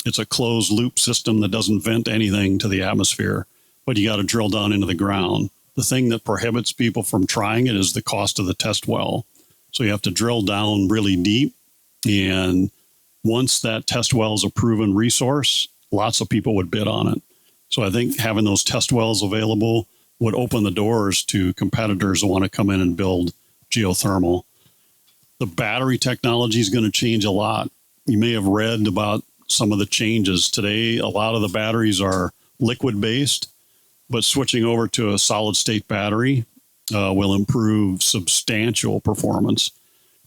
Speaker 4: It's a closed loop system that doesn't vent anything to the atmosphere, but you got to drill down into the ground. The thing that prohibits people from trying it is the cost of the test well. So you have to drill down really deep. And once that test well is a proven resource, lots of people would bid on it. So I think having those test wells available would open the doors to competitors that want to come in and build geothermal. The battery technology is going to change a lot. You may have read about some of the changes. Today, a lot of the batteries are liquid-based, but switching over to a solid-state battery will improve substantial performance.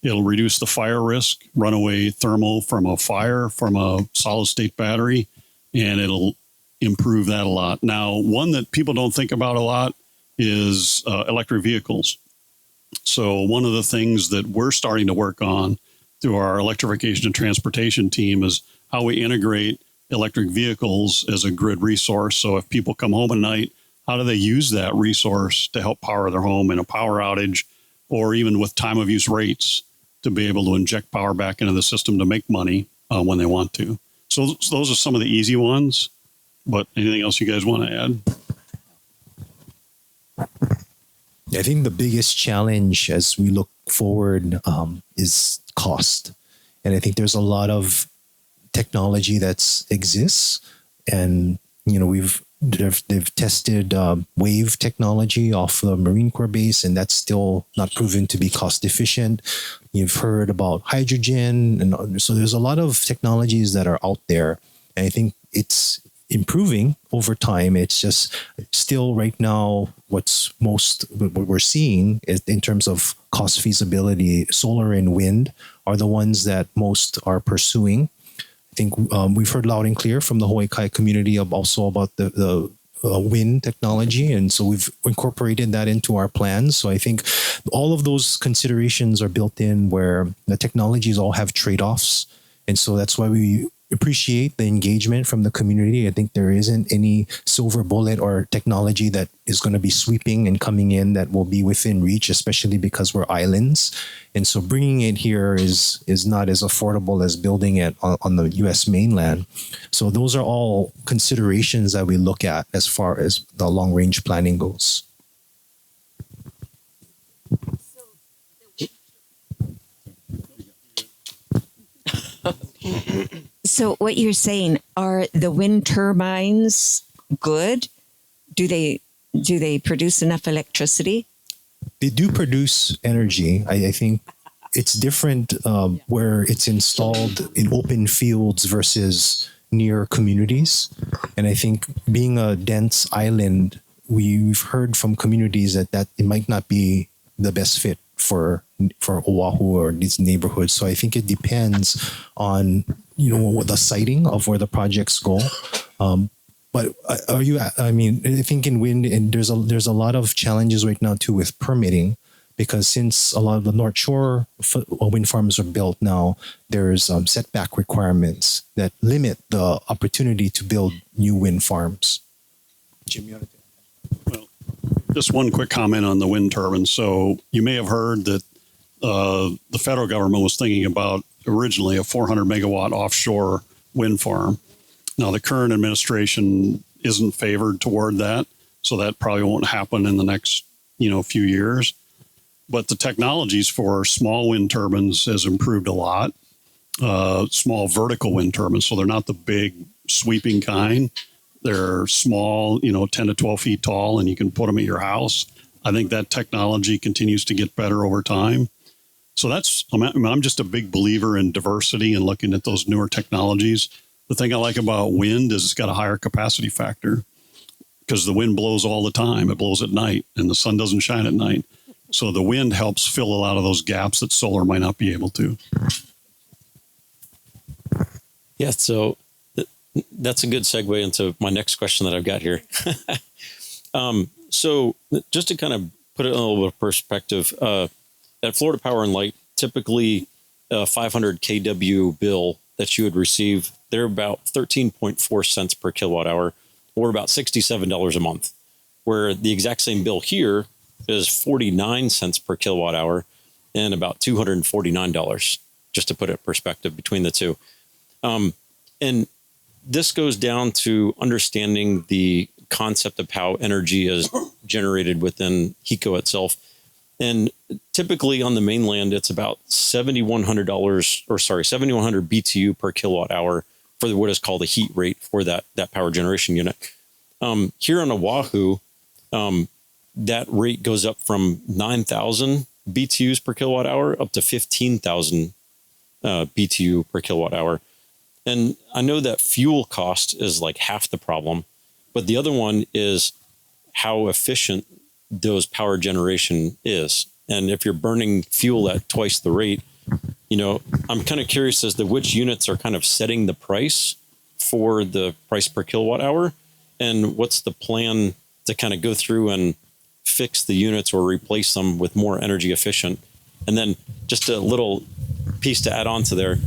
Speaker 4: It'll reduce the fire risk, runaway thermal from a fire from a solid-state battery, and it'll improve that a lot. Now, one that people don't think about a lot is electric vehicles. So one of the things that we're starting to work on through our electrification and transportation team is how we integrate electric vehicles as a grid resource. So if people come home at night, how do they use that resource to help power their home in a power outage, or even with time of use rates, to be able to inject power back into the system to make money when they want to. So those are some of the easy ones. But anything else you guys want to add?
Speaker 2: I think the biggest challenge as we look forward is cost. And I think there's a lot of technology that exists. And, they've tested wave technology off the Marine Corps base, and that's still not proven to be cost efficient. You've heard about hydrogen. And so there's a lot of technologies that are out there. And I think it's improving over time. It's just still right now what we're seeing is in terms of cost feasibility, solar and wind are the ones that most are pursuing. I think we've heard loud and clear from the Hawaii Kai community also about the wind technology. And so we've incorporated that into our plans. So I think all of those considerations are built in where the technologies all have trade-offs. And so that's why we appreciate the engagement from the community. I think there isn't any silver bullet or technology that is going to be sweeping and coming in that will be within reach, especially because we're islands. And so bringing it here is not as affordable as building it on the U.S. mainland. So those are all considerations that we look at as far as the long-range planning goes.
Speaker 8: So what you're saying, are the wind turbines good? Do they produce enough electricity?
Speaker 2: They do produce energy. I think it's different where it's installed in open fields versus near communities. And I think being a dense island, we've heard from communities that it might not be the best fit for Oahu or these neighborhoods. So I think it depends on, the siting of where the projects go. But are you? I mean, I think in wind, and there's a lot of challenges right now too with permitting, because since a lot of the North Shore wind farms are built now, there's setback requirements that limit the opportunity to build new wind farms. Jim, you want to?
Speaker 4: Well, just one quick comment on the wind turbines. So you may have heard that the federal government was thinking about originally a 400 megawatt offshore wind farm. Now, the current administration isn't favored toward that, so that probably won't happen in the next few years. But the technologies for small wind turbines has improved a lot. Small vertical wind turbines, so they're not the big sweeping kind. They're small, 10 to 12 feet tall, and you can put them at your house. I think that technology continues to get better over time. So I'm just a big believer in diversity and looking at those newer technologies. The thing I like about wind is it's got a higher capacity factor because the wind blows all the time. It blows at night and the sun doesn't shine at night. So the wind helps fill a lot of those gaps that solar might not be able to.
Speaker 9: Yeah, so that's a good segue into my next question that I've got here. So just to kind of put it in a little bit of perspective, at Florida Power and Light, typically a 500 kW bill that you would receive, they're about 13.4 cents per kilowatt hour, or about $67 a month, where the exact same bill here is 49 cents per kilowatt hour and about $249, just to put it in perspective between the two. And this goes down to understanding the concept of how energy is generated within HECO itself. And typically on the mainland, it's about $7,100 BTU per kilowatt hour for what is called a heat rate for that power generation unit. Here on Oahu, that rate goes up from 9,000 BTUs per kilowatt hour up to 15,000 BTU per kilowatt hour. And I know that fuel cost is like half the problem, but the other one is how efficient those power generation is. And if you're burning fuel at twice the rate, I'm kind of curious as to which units are kind of setting the price for the price per kilowatt hour, and what's the plan to kind of go through and fix the units or replace them with more energy efficient. And then just a little piece to add on to there,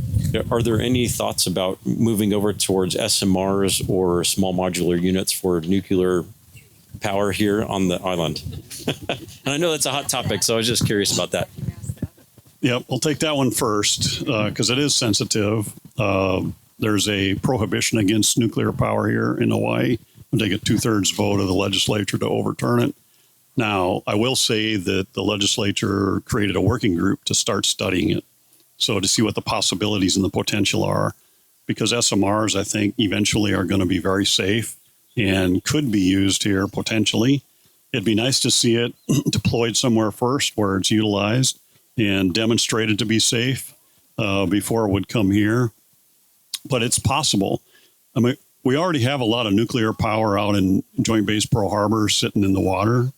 Speaker 9: are there any thoughts about moving over towards SMRs or small modular units for nuclear power here on the island? And I know that's a hot topic, so I was just curious about that.
Speaker 4: Yep, I'll take that one first because it is sensitive. There's a prohibition against nuclear power here in Hawaii. It'll take a 2/3 vote of the legislature to overturn it. Now, I will say that the legislature created a working group to start studying it. So to see what the possibilities and the potential are, because SMRs, I think, eventually are going to be very safe and could be used here potentially. It'd be nice to see it deployed somewhere first where it's utilized and demonstrated to be safe before it would come here. But it's possible. I mean, we already have a lot of nuclear power out in Joint Base Pearl Harbor sitting in the water,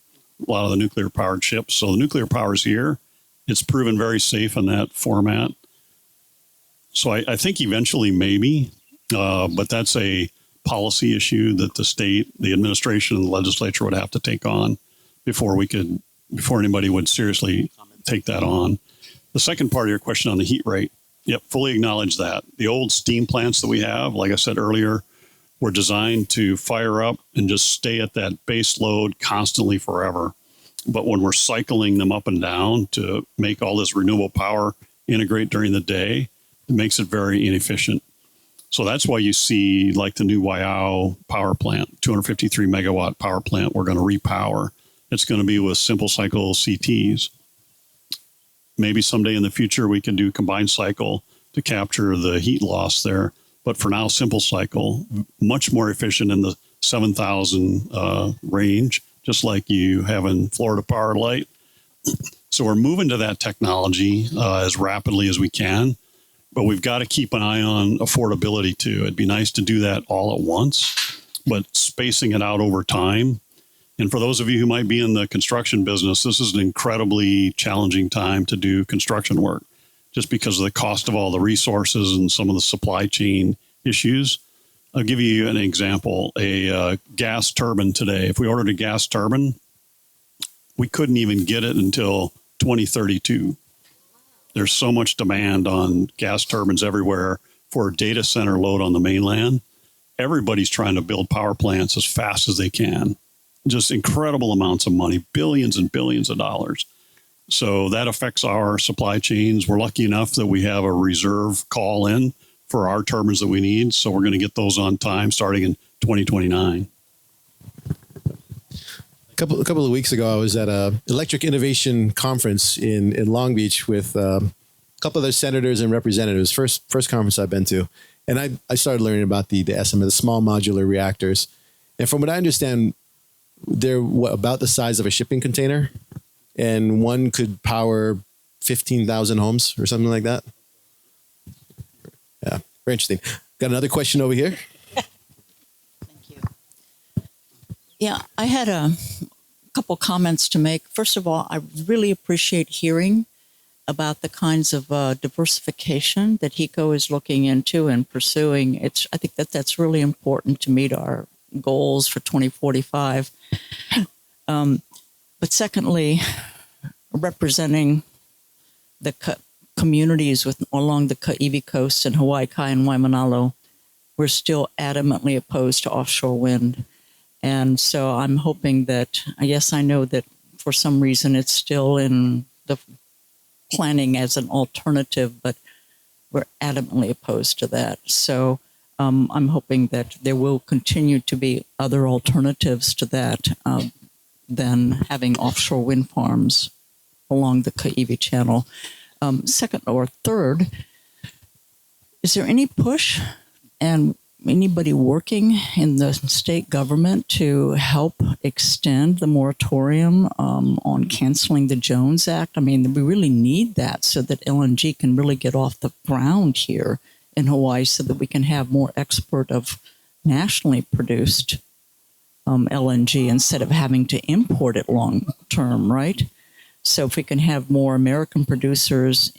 Speaker 4: a lot of the nuclear powered ships. So the nuclear power is here. It's proven very safe in that format. So I think eventually maybe, but that's a policy issue that the state, the administration, and the legislature would have to take on before anybody would seriously take that on. The second part of your question on the heat rate, yep, fully acknowledge that. The old steam plants that we have, like I said earlier, were designed to fire up and just stay at that base load constantly forever. But when we're cycling them up and down to make all this renewable power integrate during the day, it makes it very inefficient. So that's why you see like the new Waiau power plant, 253 megawatt power plant, we're going to repower. It's going to be with simple cycle CTs. Maybe someday in the future we can do combined cycle to capture the heat loss there. But for now, simple cycle, much more efficient in the 7,000 range, just like you have in Florida Power and Light. So we're moving to that technology as rapidly as we can, but we've got to keep an eye on affordability too. It'd be nice to do that all at once, but spacing it out over time. And for those of you who might be in the construction business, this is an incredibly challenging time to do construction work, just because of the cost of all the resources and some of the supply chain issues. I'll give you an example. A gas turbine today, if we ordered a gas turbine, we couldn't even get it until 2032. There's so much demand on gas turbines everywhere for a data center load on the mainland. Everybody's trying to build power plants as fast as they can. Just incredible amounts of money, billions and billions of dollars. So that affects our supply chains. We're lucky enough that we have a reserve call in for our turbines that we need. So we're going to get those on time starting in 2029.
Speaker 1: A couple of weeks ago, I was at a electric innovation conference in Long Beach with a couple of other senators and representatives. First conference I've been to. And I started learning about the SMA, the small modular reactors. And from what I understand, they're about the size of a shipping container. And one could power 15,000 homes or something like that. Yeah, very interesting. Got another question over here.
Speaker 14: Thank you. Yeah, I had a couple comments to make. First of all, I really appreciate hearing about the kinds of diversification that HECO is looking into and pursuing. I think that's really important to meet our goals for 2045. But secondly, representing the communities along the Kaiwi Coast and Hawaii Kai and Waimanalo, we're still adamantly opposed to offshore wind. And so I'm hoping that, yes, I know that for some reason it's still in the planning as an alternative, but we're adamantly opposed to that. So I'm hoping that there will continue to be other alternatives to that than having offshore wind farms along the Kaiwi Channel. Second or third, is there any push and anybody working in the state government to help extend the moratorium on canceling the Jones Act? I mean, we really need that so that LNG can really get off the ground here in Hawaii so that we can have more export of nationally produced LNG instead of having to import it long term, right? So if we can have more American producers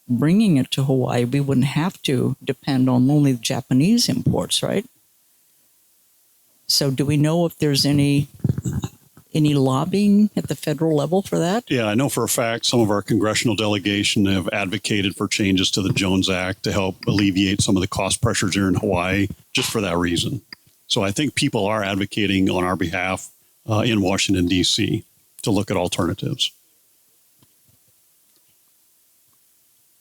Speaker 14: bringing it to Hawaii, we wouldn't have to depend on only the Japanese imports, right? So do we know if there's any lobbying at the federal level for that?
Speaker 4: Yeah, I know for a fact some of our congressional delegation have advocated for changes to the Jones Act to help alleviate some of the cost pressures here in Hawaii, just for that reason. So I think people are advocating on our behalf in Washington, D.C. to look at alternatives.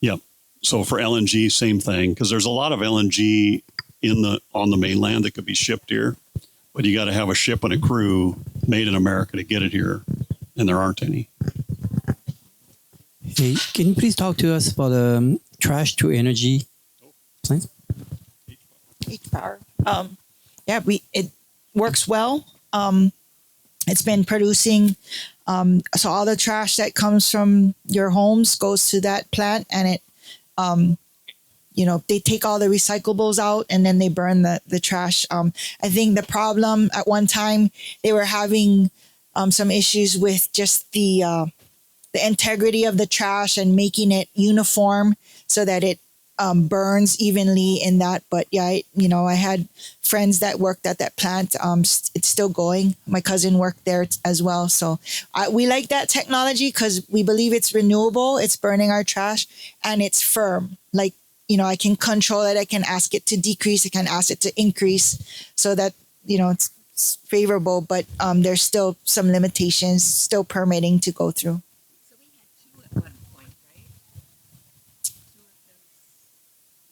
Speaker 4: Yep. So for LNG, same thing, because there's a lot of LNG on the mainland that could be shipped here, but you got to have a ship and a crew made in America to get it here, and there aren't any.
Speaker 15: Hey, can you please talk to us about trash to energy plants?
Speaker 3: H-Power. Yeah, it works well. It's been producing. So all the trash that comes from your homes goes to that plant, and it, they take all the recyclables out and then they burn the trash. I think the problem at one time, they were having some issues with just the integrity of the trash and making it uniform so that it burns evenly in that. But yeah, I had friends that worked at that plant. It's still going. My cousin worked there as well. So we like that technology because we believe it's renewable. It's burning our trash and it's firm. Like, I can control it. I can ask it to decrease. I can ask it to increase so that, it's favorable. But there's still some limitations, still permitting to go through.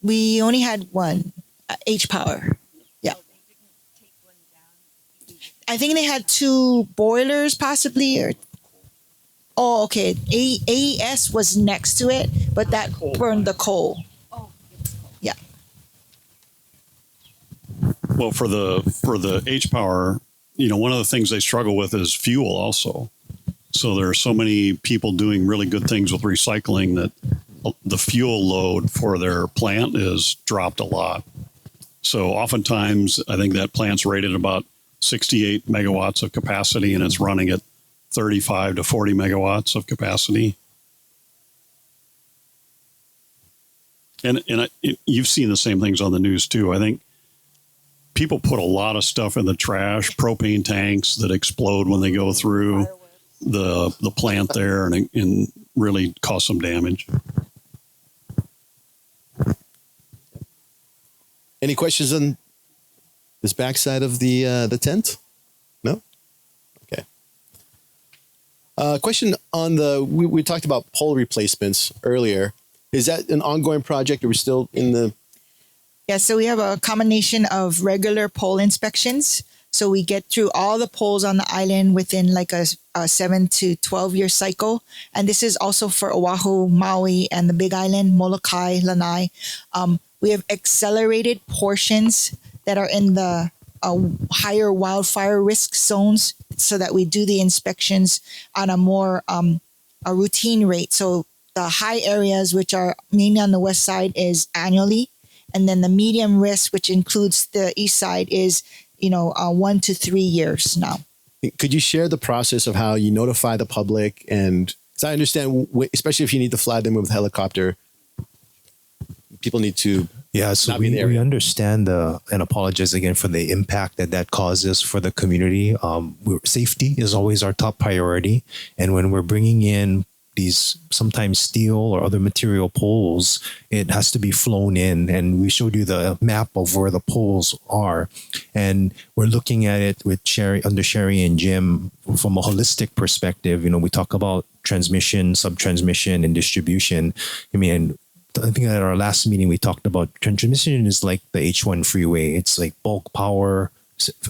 Speaker 3: We only had one, H-Power. Yeah. I think they had two boilers possibly. Oh, okay. AES was next to it, but that burned the coal. Yeah.
Speaker 4: Well, for the H-Power, one of the things they struggle with is fuel also. So there are so many people doing really good things with recycling that the fuel load for their plant is dropped a lot. So oftentimes, I think that plant's rated about 68 megawatts of capacity, and it's running at 35 to 40 megawatts of capacity. And you've seen the same things on the news too. I think people put a lot of stuff in the trash, propane tanks that explode when they go through the plant there and really cause some damage.
Speaker 1: Any questions on this backside of the tent? No? Okay. Question on we talked about pole replacements earlier. Is that an ongoing project? Are we still in the...
Speaker 3: Yeah, so we have a combination of regular pole inspections. So we get through all the poles on the island within like a 7 to 12 year cycle. And this is also for Oahu, Maui, and the Big Island, Molokai, Lanai. We have accelerated portions that are in the higher wildfire risk zones so that we do the inspections on a more a routine rate. So the high areas, which are mainly on the west side, is annually. And then the medium risk, which includes the east side, is 1 to 3 years now.
Speaker 1: Could you share the process of how you notify the public? And as I understand, especially if you need to fly them with a helicopter, people need to
Speaker 2: so we understand and apologize again for the impact that causes for the community. Safety is always our top priority. And when we're bringing in these sometimes steel or other material poles, it has to be flown in. And we showed you the map of where the poles are. And we're looking at it with under Sherry and Jim from a holistic perspective. We talk about transmission, subtransmission, and distribution. I think at our last meeting, we talked about transmission is like the H1 freeway. It's like bulk power,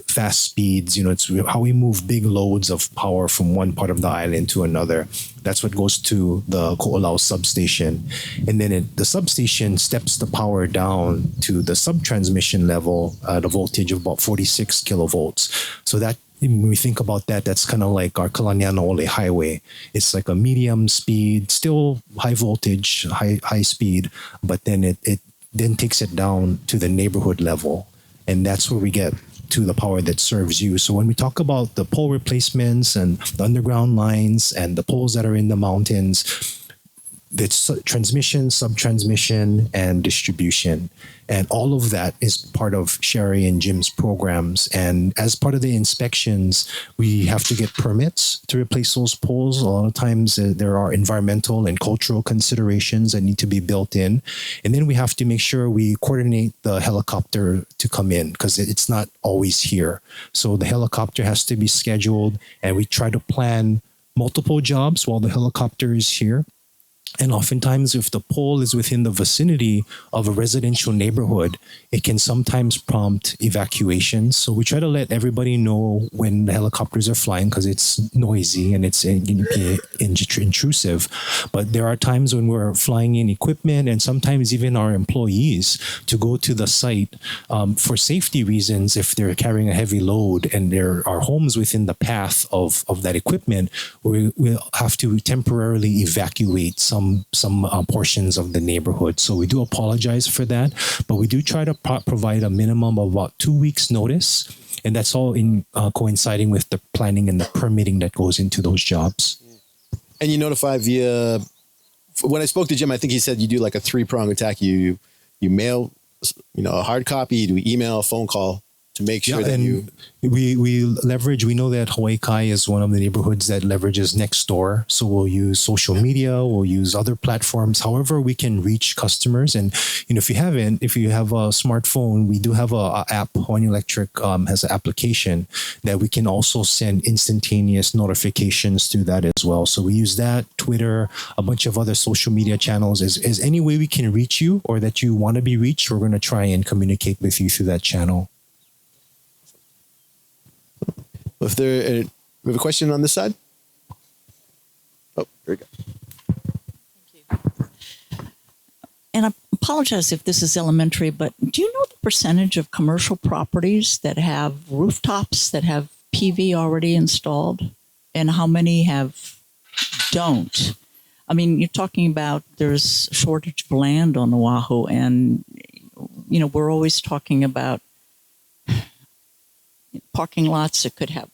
Speaker 2: fast speeds. It's how we move big loads of power from one part of the island to another. That's what goes to the Ko'olau substation. And then the substation steps the power down to the subtransmission level at a voltage of about 46 kilovolts. So that, when we think about that, that's kind of like our Kalaniana Ole highway. It's like a medium speed, still high voltage, high speed, but then it then takes it down to the neighborhood level. And that's where we get to the power that serves you. So when we talk about the pole replacements and the underground lines and the poles that are in the mountains, it's transmission, subtransmission, and distribution. And all of that is part of Sherry and Jim's programs. And as part of the inspections, we have to get permits to replace those poles. A lot of times there are environmental and cultural considerations that need to be built in. And then we have to make sure we coordinate the helicopter to come in because it's not always here. So the helicopter has to be scheduled, and we try to plan multiple jobs while the helicopter is here. And oftentimes, if the pole is within the vicinity of a residential neighborhood, it can sometimes prompt evacuations. So we try to let everybody know when the helicopters are flying because it's noisy and it's intrusive. But there are times when we're flying in equipment and sometimes even our employees to go to the site for safety reasons. If they're carrying a heavy load and there are homes within the path of that equipment, we'll have to temporarily evacuate some portions of the neighborhood. So we do apologize for that, but we do try to provide a minimum of about 2 weeks notice. And that's all in coinciding with the planning and the permitting that goes into those jobs.
Speaker 1: And you notify via, when I spoke to Jim, I think he said you do like a 3-prong attack. You mail, a hard copy, you do email, phone call to make sure that
Speaker 2: we leverage. We know that Hawaii Kai is one of the neighborhoods that leverages Nextdoor. So we'll use social media, we'll use other platforms, however we can reach customers. And if you have a smartphone, we do have a app. Hawaiian Electric has an application that we can also send instantaneous notifications to that as well. So we use that, Twitter, a bunch of other social media channels. Is any way we can reach you or that you want to be reached, we're going to try and communicate with you through that channel.
Speaker 1: We have a question on this side. Oh, here we go.
Speaker 14: And I apologize if this is elementary, but do you know the percentage of commercial properties that have rooftops that have PV already installed, and how many don't? I mean, you're talking about there's a shortage of land on Oahu, and we're always talking about parking lots that could have,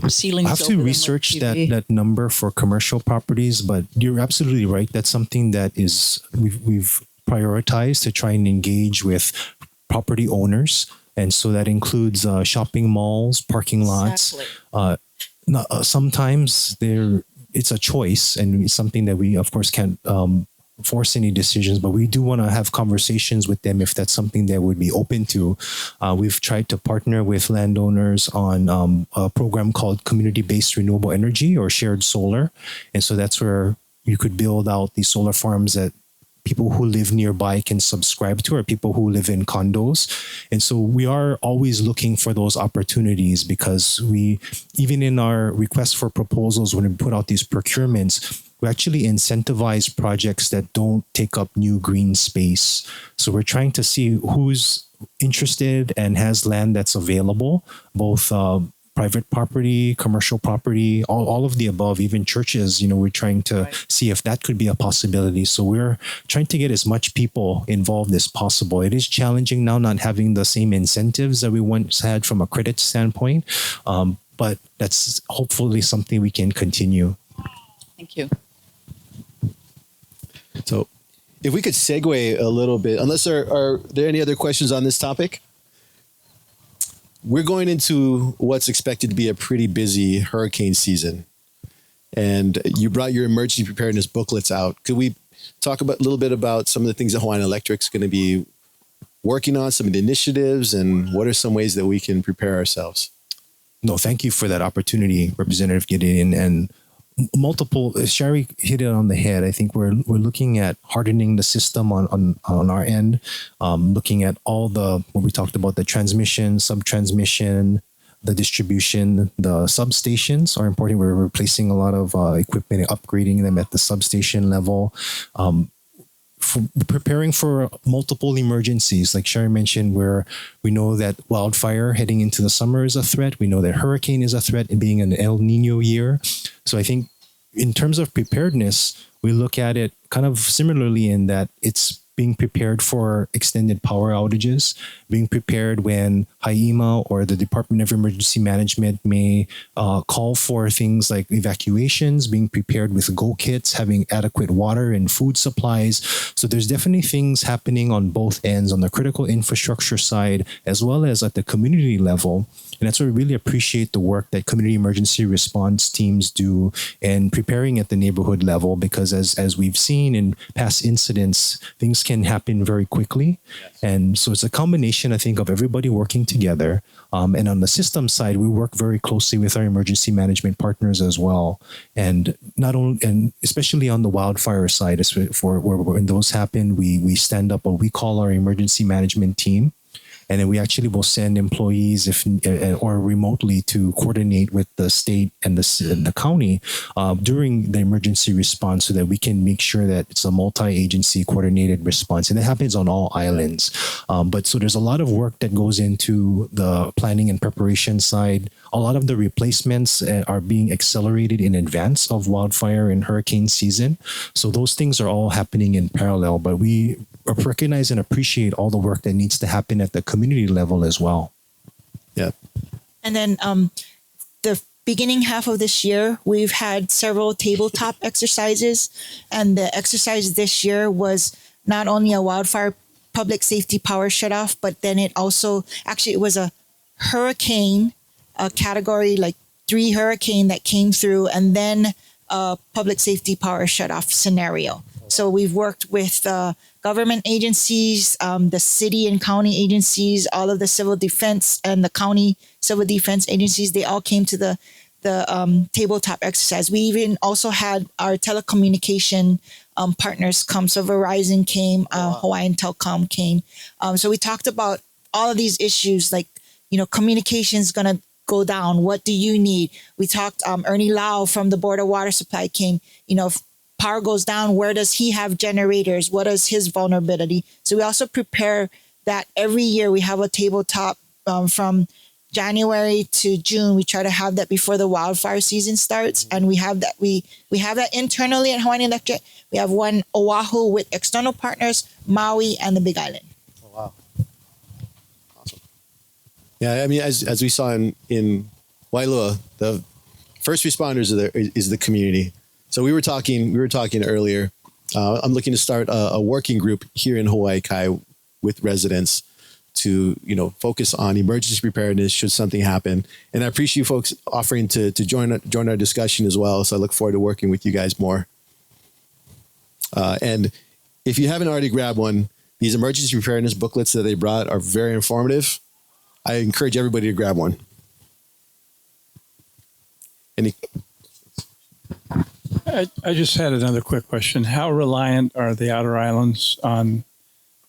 Speaker 14: ceilings.
Speaker 2: I have to research that number for commercial properties, but you're absolutely right. That's something that we've prioritized to try and engage with property owners. And so that includes shopping malls, parking lots. Sometimes it's a choice, and it's something that we, of course, can't force any decisions, but we do want to have conversations with them if that's something they would be open to. We've tried to partner with landowners on a program called community-based renewable energy or shared solar. And so that's where you could build out these solar farms that people who live nearby can subscribe to, or people who live in condos. And so we are always looking for those opportunities, because we, even in our request for proposals, when we put out these procurements, we actually incentivize projects that don't take up new green space. So we're trying to see who's interested and has land that's available, both private property, commercial property, all of the above, even churches. We're trying to see if that could be a possibility. So we're trying to get as much people involved as possible. It is challenging now not having the same incentives that we once had from a credit standpoint, but that's hopefully something we can continue.
Speaker 14: Thank you.
Speaker 1: So if we could segue a little bit, unless are there any other questions on this topic? We're going into what's expected to be a pretty busy hurricane season. And you brought your emergency preparedness booklets out. Could we talk a little bit about some of the things that Hawaiian Electric's going to be working on, some of the initiatives, and what are some ways that we can prepare ourselves?
Speaker 2: No, thank you for that opportunity, Representative Gideon. And multiple, Shari hit it on the head. I think we're looking at hardening the system on our end, looking at all what we talked about, the transmission, sub-transmission, the distribution, the substations are important. We're replacing a lot of equipment and upgrading them at the substation level. Preparing for multiple emergencies. Like Shari mentioned, where we know that wildfire heading into the summer is a threat. We know that hurricane is a threat, in being an El Nino year. So I think in terms of preparedness, we look at it kind of similarly in that it's being prepared for extended power outages, being prepared when HIEMA or the Department of Emergency Management may call for things like evacuations, being prepared with go kits, having adequate water and food supplies. So there's definitely things happening on both ends, on the critical infrastructure side, as well as at the community level. And that's why we really appreciate the work that community emergency response teams do in preparing at the neighborhood level, because as we've seen in past incidents, things can happen very quickly. Yes. And so it's a combination, I think, of everybody working together. And on the system side, we work very closely with our emergency management partners as well. And not only, and especially on the wildfire side, when those happen, we stand up what we call our emergency management team. And then we actually will send employees or remotely to coordinate with the state and the county during the emergency response, so that we can make sure that it's a multi-agency coordinated response. And it happens on all islands. But so there's a lot of work that goes into the planning and preparation side. A lot of the replacements are being accelerated in advance of wildfire and hurricane season. So those things are all happening in parallel, but we recognize and appreciate all the work that needs to happen at the community level as well.
Speaker 1: Yeah.
Speaker 3: And then the beginning half of this year, we've had several tabletop exercises. And the exercise this year was not only a wildfire public safety power shutoff, but then it also, actually it was a hurricane, a category like 3 hurricane that came through, and then a public safety power shutoff scenario. So we've worked with government agencies, the city and county agencies, all of the civil defense and the county civil defense agencies. They all came to the tabletop exercise. We even also had our telecommunication partners come. So Verizon came, Hawaiian Telcom came. So we talked about all of these issues, like, communication is going to go down. What do you need? We talked, Ernie Lau from the Board of Water Supply came, if power goes down, where does he have generators? What is his vulnerability? So we also prepare that every year. We have a tabletop from January to June. We try to have that before the wildfire season starts. And we have that, we have that internally at Hawaiian Electric. We have one Oahu with external partners, Maui, and the Big Island.
Speaker 1: Oh, wow. Awesome. Yeah, I mean, as we saw in Wailua, the first responders is the community. So we were talking earlier. I'm looking to start a working group here in Hawaii Kai with residents to, focus on emergency preparedness should something happen. And I appreciate you folks offering to join our discussion as well. So I look forward to working with you guys more. And if you haven't already grabbed one, these emergency preparedness booklets that they brought are very informative. I encourage everybody to grab one.
Speaker 6: I just had another quick question. How reliant are the outer islands on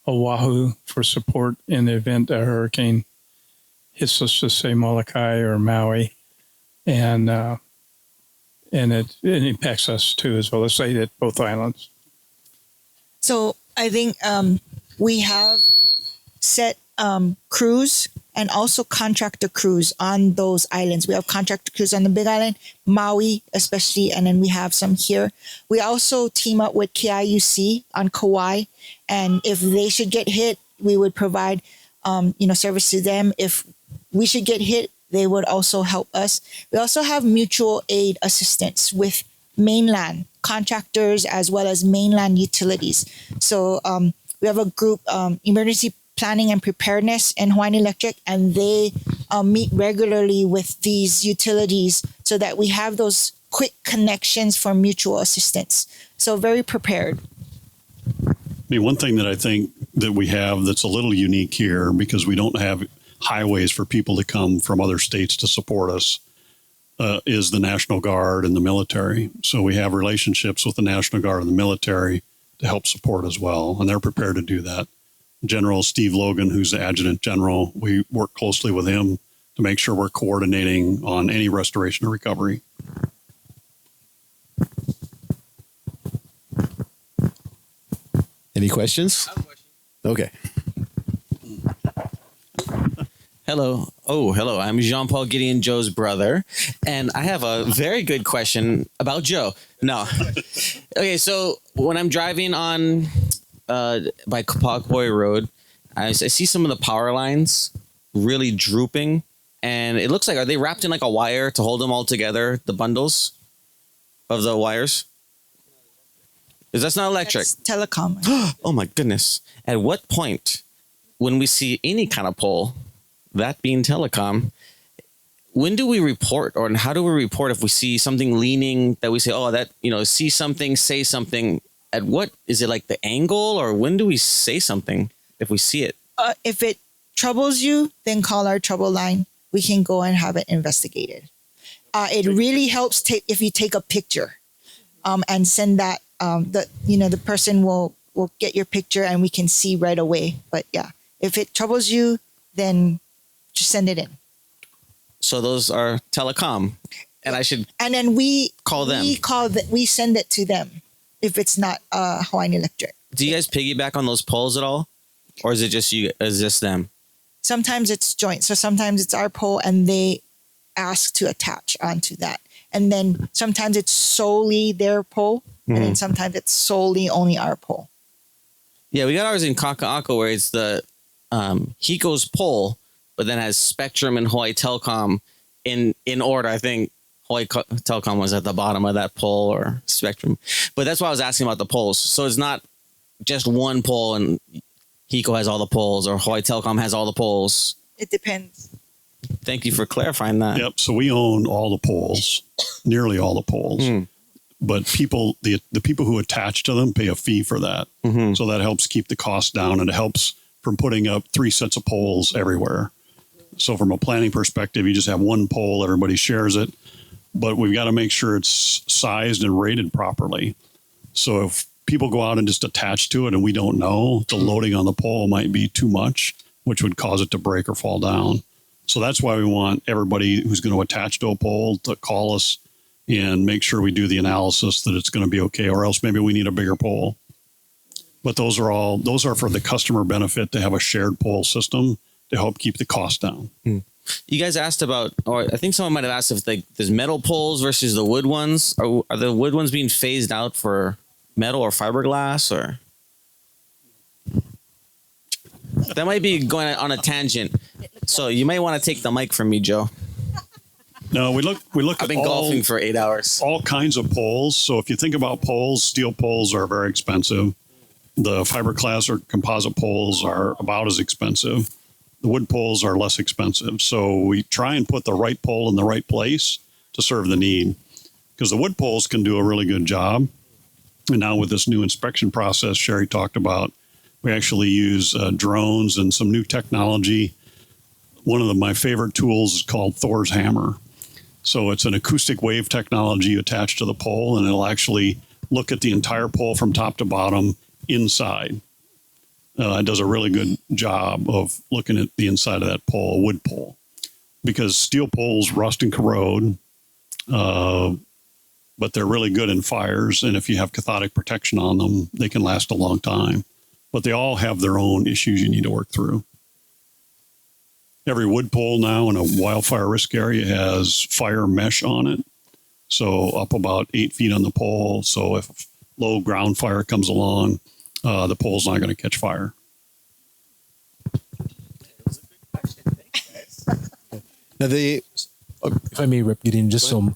Speaker 6: Oahu for support in the event a hurricane hits, let's just say Molokai or Maui, and it impacts us too as well? Let's say that both islands.
Speaker 3: So I think we have set crews and also contractor crews on those islands. We have contractor crews on the Big Island, Maui especially, and then we have some here. We also team up with KIUC on Kauai, and if they should get hit, we would provide service to them. If we should get hit, they would also help us. We also have mutual aid assistance with mainland contractors as well as mainland utilities. So we have a group, emergency planning and preparedness in Hawaiian Electric, and they meet regularly with these utilities so that we have those quick connections for mutual assistance. So very prepared.
Speaker 4: I mean, one thing that I think that we have that's a little unique here, because we don't have highways for people to come from other states to support us, is the National Guard and the military. So we have relationships with the National Guard and the military to help support as well, and they're prepared to do that. General Steve Logan, who's the adjutant general, we work closely with him to make sure we're coordinating on any restoration or recovery.
Speaker 1: Any questions? Okay.
Speaker 16: Hello. Oh, hello. I'm Jean-Paul Gideon, Joe's brother. And I have a very good question about Joe. No. Okay, so when I'm driving on by Kapakoi Road, I see some of the power lines really drooping. And it looks like, are they wrapped in like a wire to hold them all together, the bundles of the wires? That's not electric.
Speaker 3: That's telecom.
Speaker 16: Oh my goodness. At what point, when we see any kind of pole, that being telecom, when do we report, or how do we report if we see something leaning that we say, oh, that, see something, say something? At what, is it like the angle, or when do we say something if we see it?
Speaker 3: If it troubles you, then call our trouble line. We can go and have it investigated. It really helps if you take a picture and send that. The person will get your picture and we can see right away. But yeah, if it troubles you, then just send it in.
Speaker 16: So those are telecom, and I should.
Speaker 3: And then we
Speaker 16: call them.
Speaker 3: We send it to them if it's not Hawaiian Electric.
Speaker 16: Do you guys piggyback on those poles at all, or is it just you? Is this them?
Speaker 3: Sometimes it's joint. So sometimes it's our pole and they ask to attach onto that. And then sometimes it's solely their pole. And then sometimes it's solely only our pole.
Speaker 16: Yeah, we got ours in Kaka'ako where it's the Hiko's pole, but then has Spectrum and Hawaii Telecom in order. I think Hawaii Telecom was at the bottom of that pole, or Spectrum. But that's why I was asking about the poles. So it's not just one pole and Hiko has all the poles, or Hawaii Telecom has all the poles.
Speaker 3: It depends.
Speaker 16: Thank you for clarifying that.
Speaker 4: Yep. So we own all the poles, nearly all the poles. But the people who attach to them pay a fee for that. So that helps keep the cost down, and it helps from putting up 3 sets of poles everywhere. So from a planning perspective, you just have one pole, everybody shares it, but we've got to make sure it's sized and rated properly. So if people go out and just attach to it and we don't know, the loading on the pole might be too much, which would cause it to break or fall down. So that's why we want everybody who's going to attach to a pole to call us and make sure we do the analysis that it's going to be okay, or else maybe we need a bigger pole. But those are for the customer benefit, to have a shared pole system to help keep the cost down.
Speaker 16: You guys asked about, or I think someone might have asked if there's metal poles versus the wood ones. Are the wood ones being phased out for metal or fiberglass, or? That might be going on a tangent. So you might want to take the mic from me, Joe.
Speaker 4: No, we look
Speaker 16: I've been golfing for 8 hours.
Speaker 4: All kinds of poles. So if you think about poles, steel poles are very expensive. The fiberglass or composite poles are about as expensive. the wood poles are less expensive. So we try and put the right pole in the right place to serve the need, because the wood poles can do a really good job. And now with this new inspection process Sherry talked about, we actually use drones and some new technology. One of my favorite tools is called Thor's hammer. So it's an acoustic wave technology attached to the pole, and it'll actually look at the entire pole from top to bottom inside. It does a really good job of looking at the inside of that pole, a wood pole, because steel poles rust and corrode, but they're really good in fires. And if you have cathodic protection on them, they can last a long time. But they all have their own issues you need to work through. Every wood pole now in a wildfire risk area has fire mesh on it. So up about 8 feet on the pole. So if low ground fire comes along, the pole's not going to catch fire.
Speaker 1: Now
Speaker 2: if I may get in, just so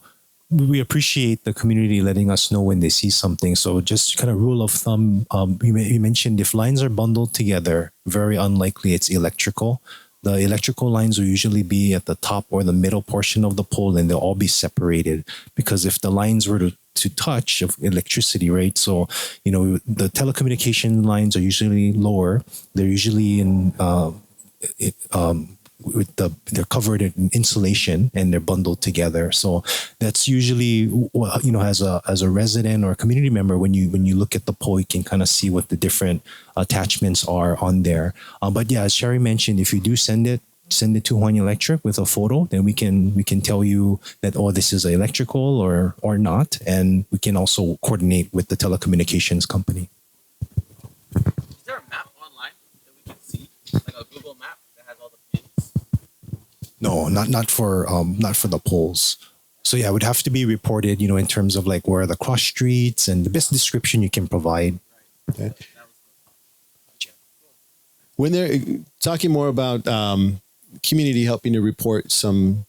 Speaker 2: we appreciate the community letting us know when they see something. So just kind of rule of thumb, you mentioned if lines are bundled together, very unlikely it's electrical. The electrical lines will usually be at the top or the middle portion of the pole, and they'll all be separated, because if the lines were to touch of electricity, right? So, the telecommunication lines are usually lower. They're usually they're covered in insulation and they're bundled together. So that's usually, as a resident or a community member, when you look at the pole, you can kind of see what the different attachments are on there. But yeah, as Sherry mentioned, if you do send it to Hawaiian Electric with a photo, then we can tell you that, oh, this is electrical or not, and we can also coordinate with the telecommunications company.
Speaker 16: Is there a map online that we can see, like a Google map that has all the pins?
Speaker 2: No, not for the poles. So yeah, it would have to be reported, in terms of like where are the cross streets and the best description you can provide.
Speaker 1: Okay. When they're talking more about community helping to report some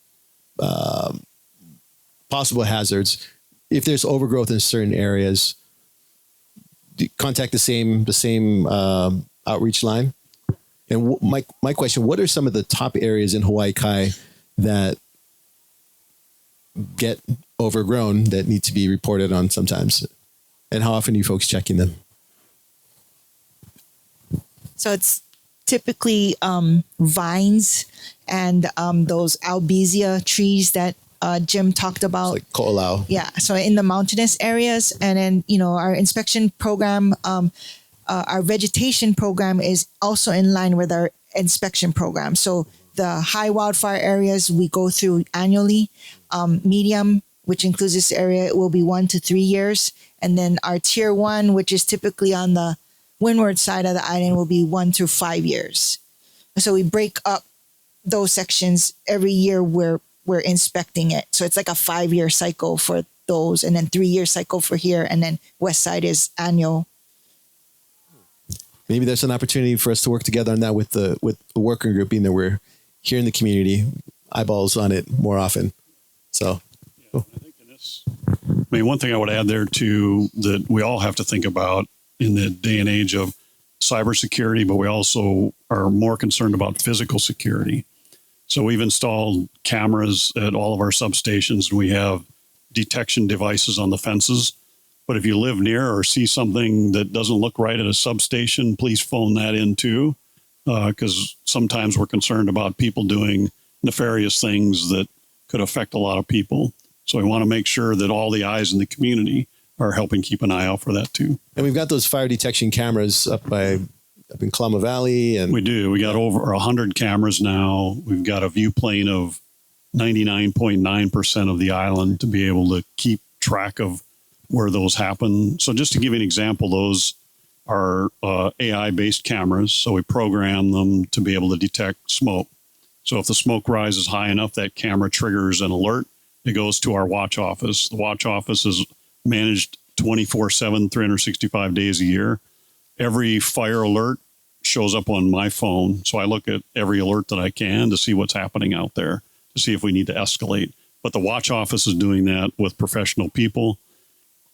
Speaker 1: possible hazards, if there's overgrowth in certain areas, contact the same outreach line. And my question: what are some of the top areas in Hawaii Kai that get overgrown that need to be reported on sometimes? And how often are you folks checking them?
Speaker 3: So it's typically vines and those albizia trees that Jim talked about.
Speaker 1: It's like ko'olau.
Speaker 3: Yeah. So in the mountainous areas, and then, our inspection program, our vegetation program is also in line with our inspection program. So the high wildfire areas we go through annually. Medium, which includes this area, it will be 1 to 3 years. And then our tier 1, which is typically on the windward side of the island, will be 1 through 5 years. So we break up those sections every year. We're inspecting it. So it's like a 5-year cycle for those, and then 3-year cycle for here, and then west side is annual.
Speaker 1: Maybe there's an opportunity for us to work together on that with the working group, being that we're here in the community, eyeballs on it more often. So,
Speaker 4: yeah, I think one thing I would add there too, that we all have to think about in the day and age of cybersecurity, but we also are more concerned about physical security. So we've installed cameras at all of our substations, and we have detection devices on the fences. But if you live near or see something that doesn't look right at a substation, please phone that in too, because sometimes we're concerned about people doing nefarious things that could affect a lot of people. So we want to make sure that all the eyes in the community are helping keep an eye out for that too.
Speaker 1: And we've got those fire detection cameras up in Kalama Valley. And
Speaker 4: we do. We got over 100 cameras now. We've got a view plane of 99.9% of the island to be able to keep track of where those happen. So just to give you an example, those are AI-based cameras. So we program them to be able to detect smoke. So if the smoke rises high enough, that camera triggers an alert. It goes to our watch office. The watch office is managed 24/7, 365 days a year. Every fire alert shows up on my phone. So I look at every alert that I can to see what's happening out there, to see if we need to escalate. But the watch office is doing that with professional people.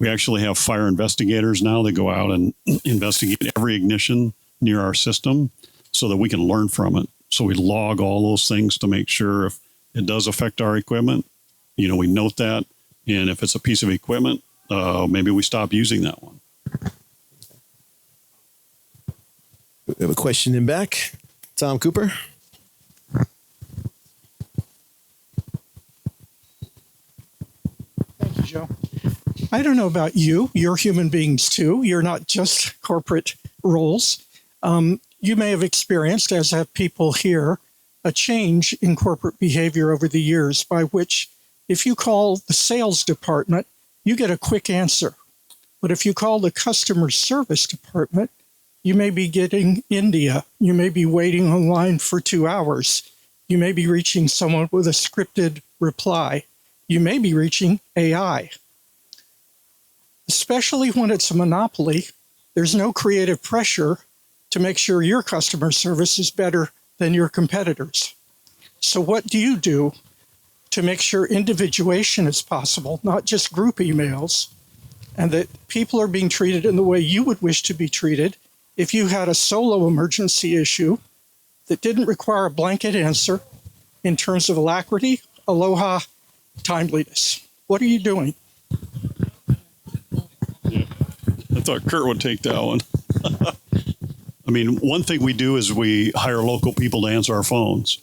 Speaker 4: We actually have fire investigators now that go out and investigate every ignition near our system so that we can learn from it. So we log all those things to make sure if it does affect our equipment, we note that. And if it's a piece of equipment, maybe we stop using that one.
Speaker 1: We have a question in back. Tom Cooper.
Speaker 11: Thank you, Joe. I don't know about you. You're human beings too. You're not just corporate roles. You may have experienced, as have people here, a change in corporate behavior over the years by which if you call the sales department, you get a quick answer. But if you call the customer service department, you may be getting India. You may be waiting online for 2 hours. You may be reaching someone with a scripted reply. You may be reaching AI. Especially when it's a monopoly, there's no creative pressure to make sure your customer service is better than your competitors. So what do you do to make sure individuation is possible, not just group emails, and that people are being treated in the way you would wish to be treated if you had a solo emergency issue that didn't require a blanket answer in terms of alacrity, aloha, timeliness? What are you doing?
Speaker 4: Yeah. I thought Kurt would take that one. I mean, one thing we do is we hire local people to answer our phones.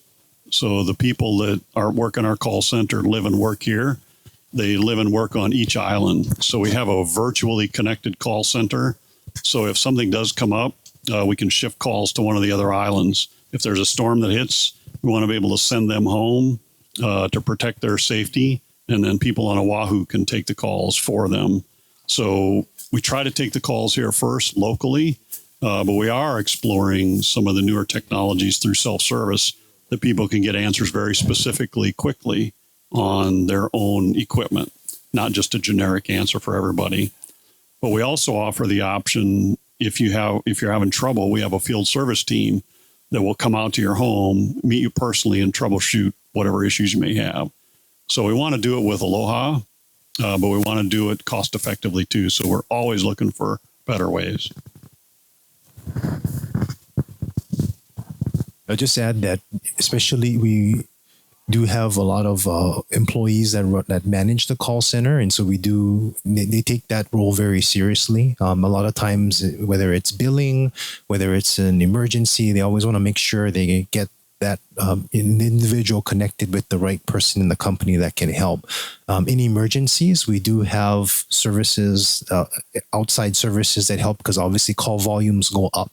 Speaker 4: So the people that are working our call center live and work here. They live and work on each island. So we have a virtually connected call center. So if something does come up, we can shift calls to one of the other islands. If there's a storm that hits, we want to be able to send them home to protect their safety. And then people on Oahu can take the calls for them. So we try to take the calls here first locally, but we are exploring some of the newer technologies through self-service that people can get answers very specifically, quickly on their own equipment, not just a generic answer for everybody. But we also offer the option, if you're having trouble, we have a field service team that will come out to your home, meet you personally, and troubleshoot whatever issues you may have. So we want to do it with Aloha, but we want to do it cost effectively too. So we're always looking for better ways.
Speaker 2: I'll just add that especially we do have a lot of employees that manage the call center, and so they take that role very seriously. A lot of times, whether it's billing, whether it's an emergency, they always want to make sure they get that individual connected with the right person in the company that can help. In emergencies, we do have services, outside services that help because obviously call volumes go up.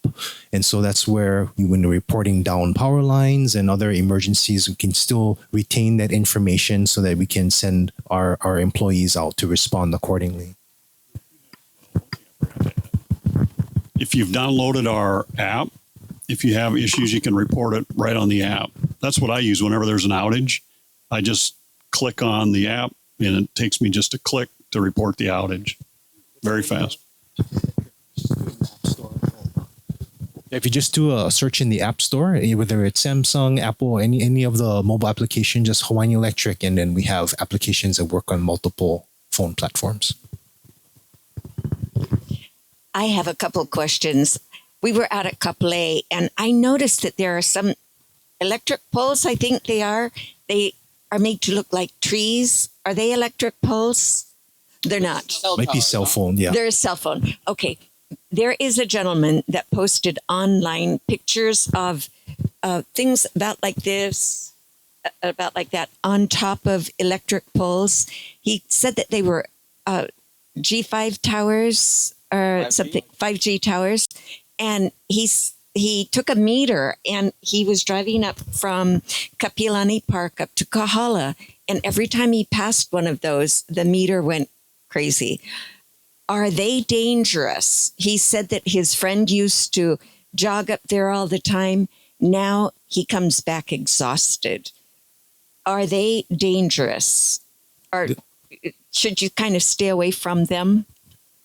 Speaker 2: And so that's where when we're reporting down power lines and other emergencies, we can still retain that information so that we can send our employees out to respond accordingly.
Speaker 4: If you've downloaded our app, if you have issues, you can report it right on the app. That's what I use whenever there's an outage. I just click on the app and it takes me just a click to report the outage. Very fast.
Speaker 2: If you just do a search in the App Store, whether it's Samsung, Apple, any of the mobile application, just Hawaiian Electric, and then we have applications that work on multiple phone platforms.
Speaker 8: I have a couple questions. We were out at Kapolei, and I noticed that there are some electric poles. I think they are made to look like trees. Are they electric poles? They're not.
Speaker 2: Might be cell phone, yeah.
Speaker 8: They're a cell phone. Okay. There is a gentleman that posted online pictures of things about like this, about like that on top of electric poles. He said that they were G5 towers or 5G? Something, 5G towers. And he took a meter and he was driving up from Kapilani Park up to Kahala. And every time he passed one of those, the meter went crazy. Are they dangerous? He said that his friend used to jog up there all the time. Now he comes back exhausted. Are they dangerous? Or should you kind of stay away from them?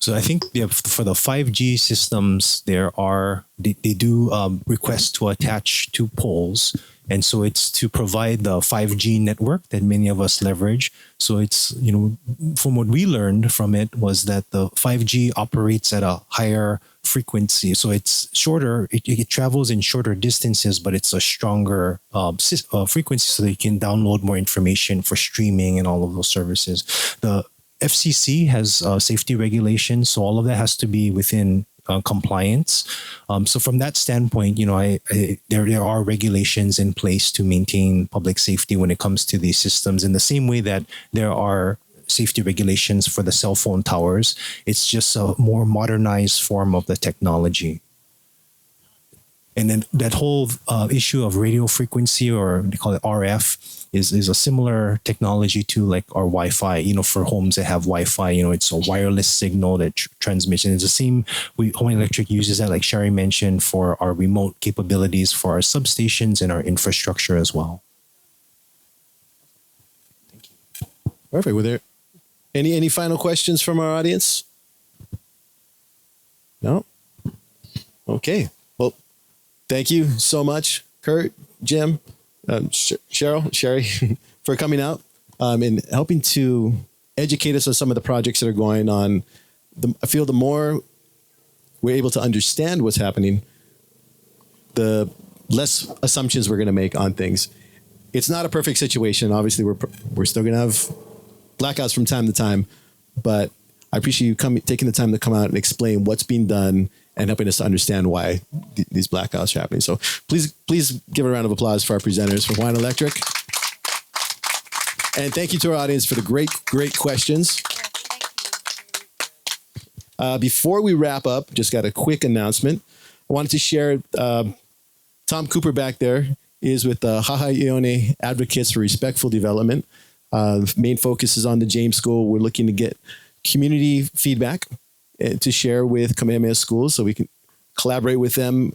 Speaker 2: So I think for the 5G systems, they do request to attach two poles. And so it's to provide the 5G network that many of us leverage. So it's, from what we learned from it was that the 5G operates at a higher frequency. So it's shorter, it travels in shorter distances, but it's a stronger frequency so that you can download more information for streaming and all of those services. The FCC has safety regulations, so all of that has to be within compliance. So from that standpoint, there are regulations in place to maintain public safety when it comes to these systems. In the same way that there are safety regulations for the cell phone towers, it's just a more modernized form of the technology. And then that whole issue of radio frequency, or they call it RF, is a similar technology to like our Wi-Fi. For homes that have Wi-Fi, it's a wireless signal that transmits. And it's the same. Hawaiian Electric uses that, like Sherry mentioned, for our remote capabilities for our substations and our infrastructure as well.
Speaker 1: Thank you. Perfect. Were there any final questions from our audience? No? Okay. Well, thank you so much, Kurt, Jim, Cheryl, Sherry, for coming out and helping to educate us on some of the projects that are going on. I feel the more we're able to understand what's happening, the less assumptions we're going to make on things. It's not a perfect situation. Obviously, we're still going to have blackouts from time to time, but I appreciate you taking the time to come out and explain what's being done and helping us to understand why these blackouts are happening. So please give a round of applause for our presenters from Hawaiian Electric. And thank you to our audience for the great questions. Before we wrap up, just got a quick announcement. I wanted to share, Tom Cooper back there is with the Hawaiian Advocates for Respectful Development. The main focus is on the James School. We're looking to get community feedback to share with Kamehameha schools so we can collaborate with them.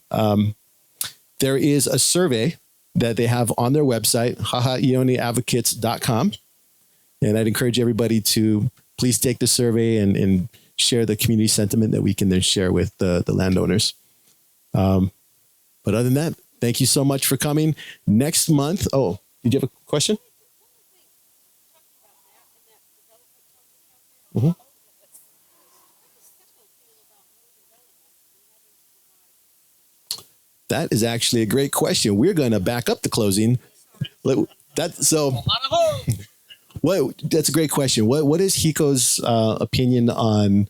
Speaker 1: There is a survey that they have on their website, haha'ioneadvocates.com. And I'd encourage everybody to please take the survey and share the community sentiment that we can then share with the landowners. But other than that, thank you so much for coming. Next month, did you have a question? Mm-hmm. That is actually a great question. We're going to back up the closing. That's a great question. What is Hiko's opinion on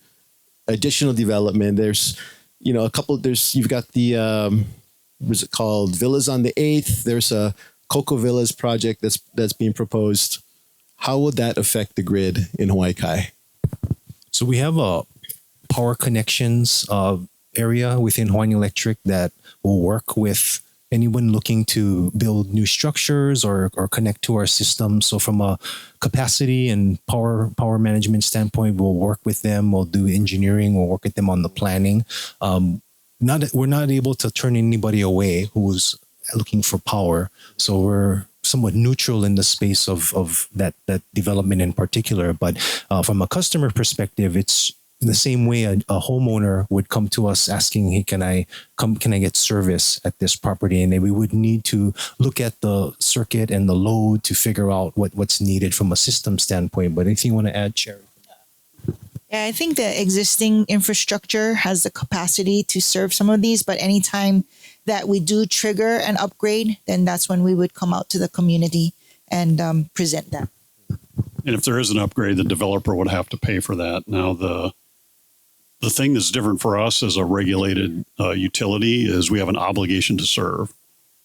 Speaker 1: additional development? There's, a couple. You've got the what's it called? Villas on the 8th. There's a Cocoa Villas project that's being proposed. How would that affect the grid in Hawaii Kai?
Speaker 2: So we have a power connections area within Hawaiian Electric that will work with anyone looking to build new structures or connect to our system. So from a capacity and power management standpoint, we'll work with them. We'll do engineering. We'll work with them on the planning. We're not able to turn anybody away who's looking for power. So we're somewhat neutral in the space of that development in particular. But from a customer perspective, it's the same way a homeowner would come to us asking, hey, can I get service at this property? And then we would need to look at the circuit and the load to figure out what's needed from a system standpoint. But anything you want to add, Sherry?
Speaker 3: Yeah, I think the existing infrastructure has the capacity to serve some of these, but anytime that we do trigger an upgrade, then that's when we would come out to the community and present that.
Speaker 4: And if there is an upgrade, the developer would have to pay for that. Now, the thing that's different for us as a regulated utility is we have an obligation to serve.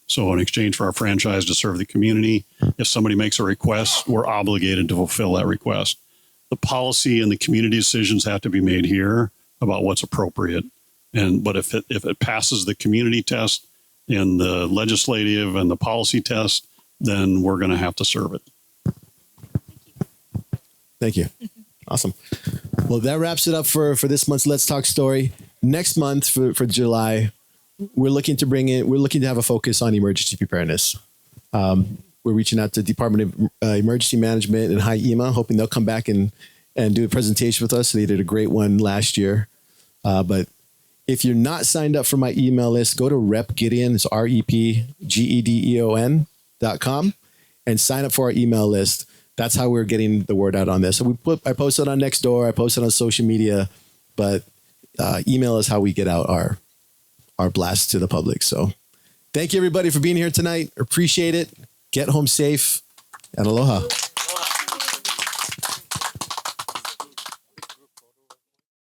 Speaker 4: So in exchange for our franchise to serve the community, if somebody makes a request, we're obligated to fulfill that request. The policy and the community decisions have to be made here about what's appropriate. But if it passes the community test and the legislative and the policy test, then we're going to have to serve it.
Speaker 1: Thank you. Awesome. Well, that wraps it up for this month's Let's Talk Story. Next month for July, we're looking to have a focus on emergency preparedness. We're reaching out to Department of Emergency Management and HIEMA, hoping they'll come back and and do a presentation with us. They did a great one last year. But if you're not signed up for my email list, go to repgedeon, it's repgedeon.com, and sign up for our email list. That's how we're getting the word out on this. So I post it on Nextdoor, I post it on social media, but email is how we get out our blast to the public. So thank you everybody for being here tonight. Appreciate it. Get home safe and aloha.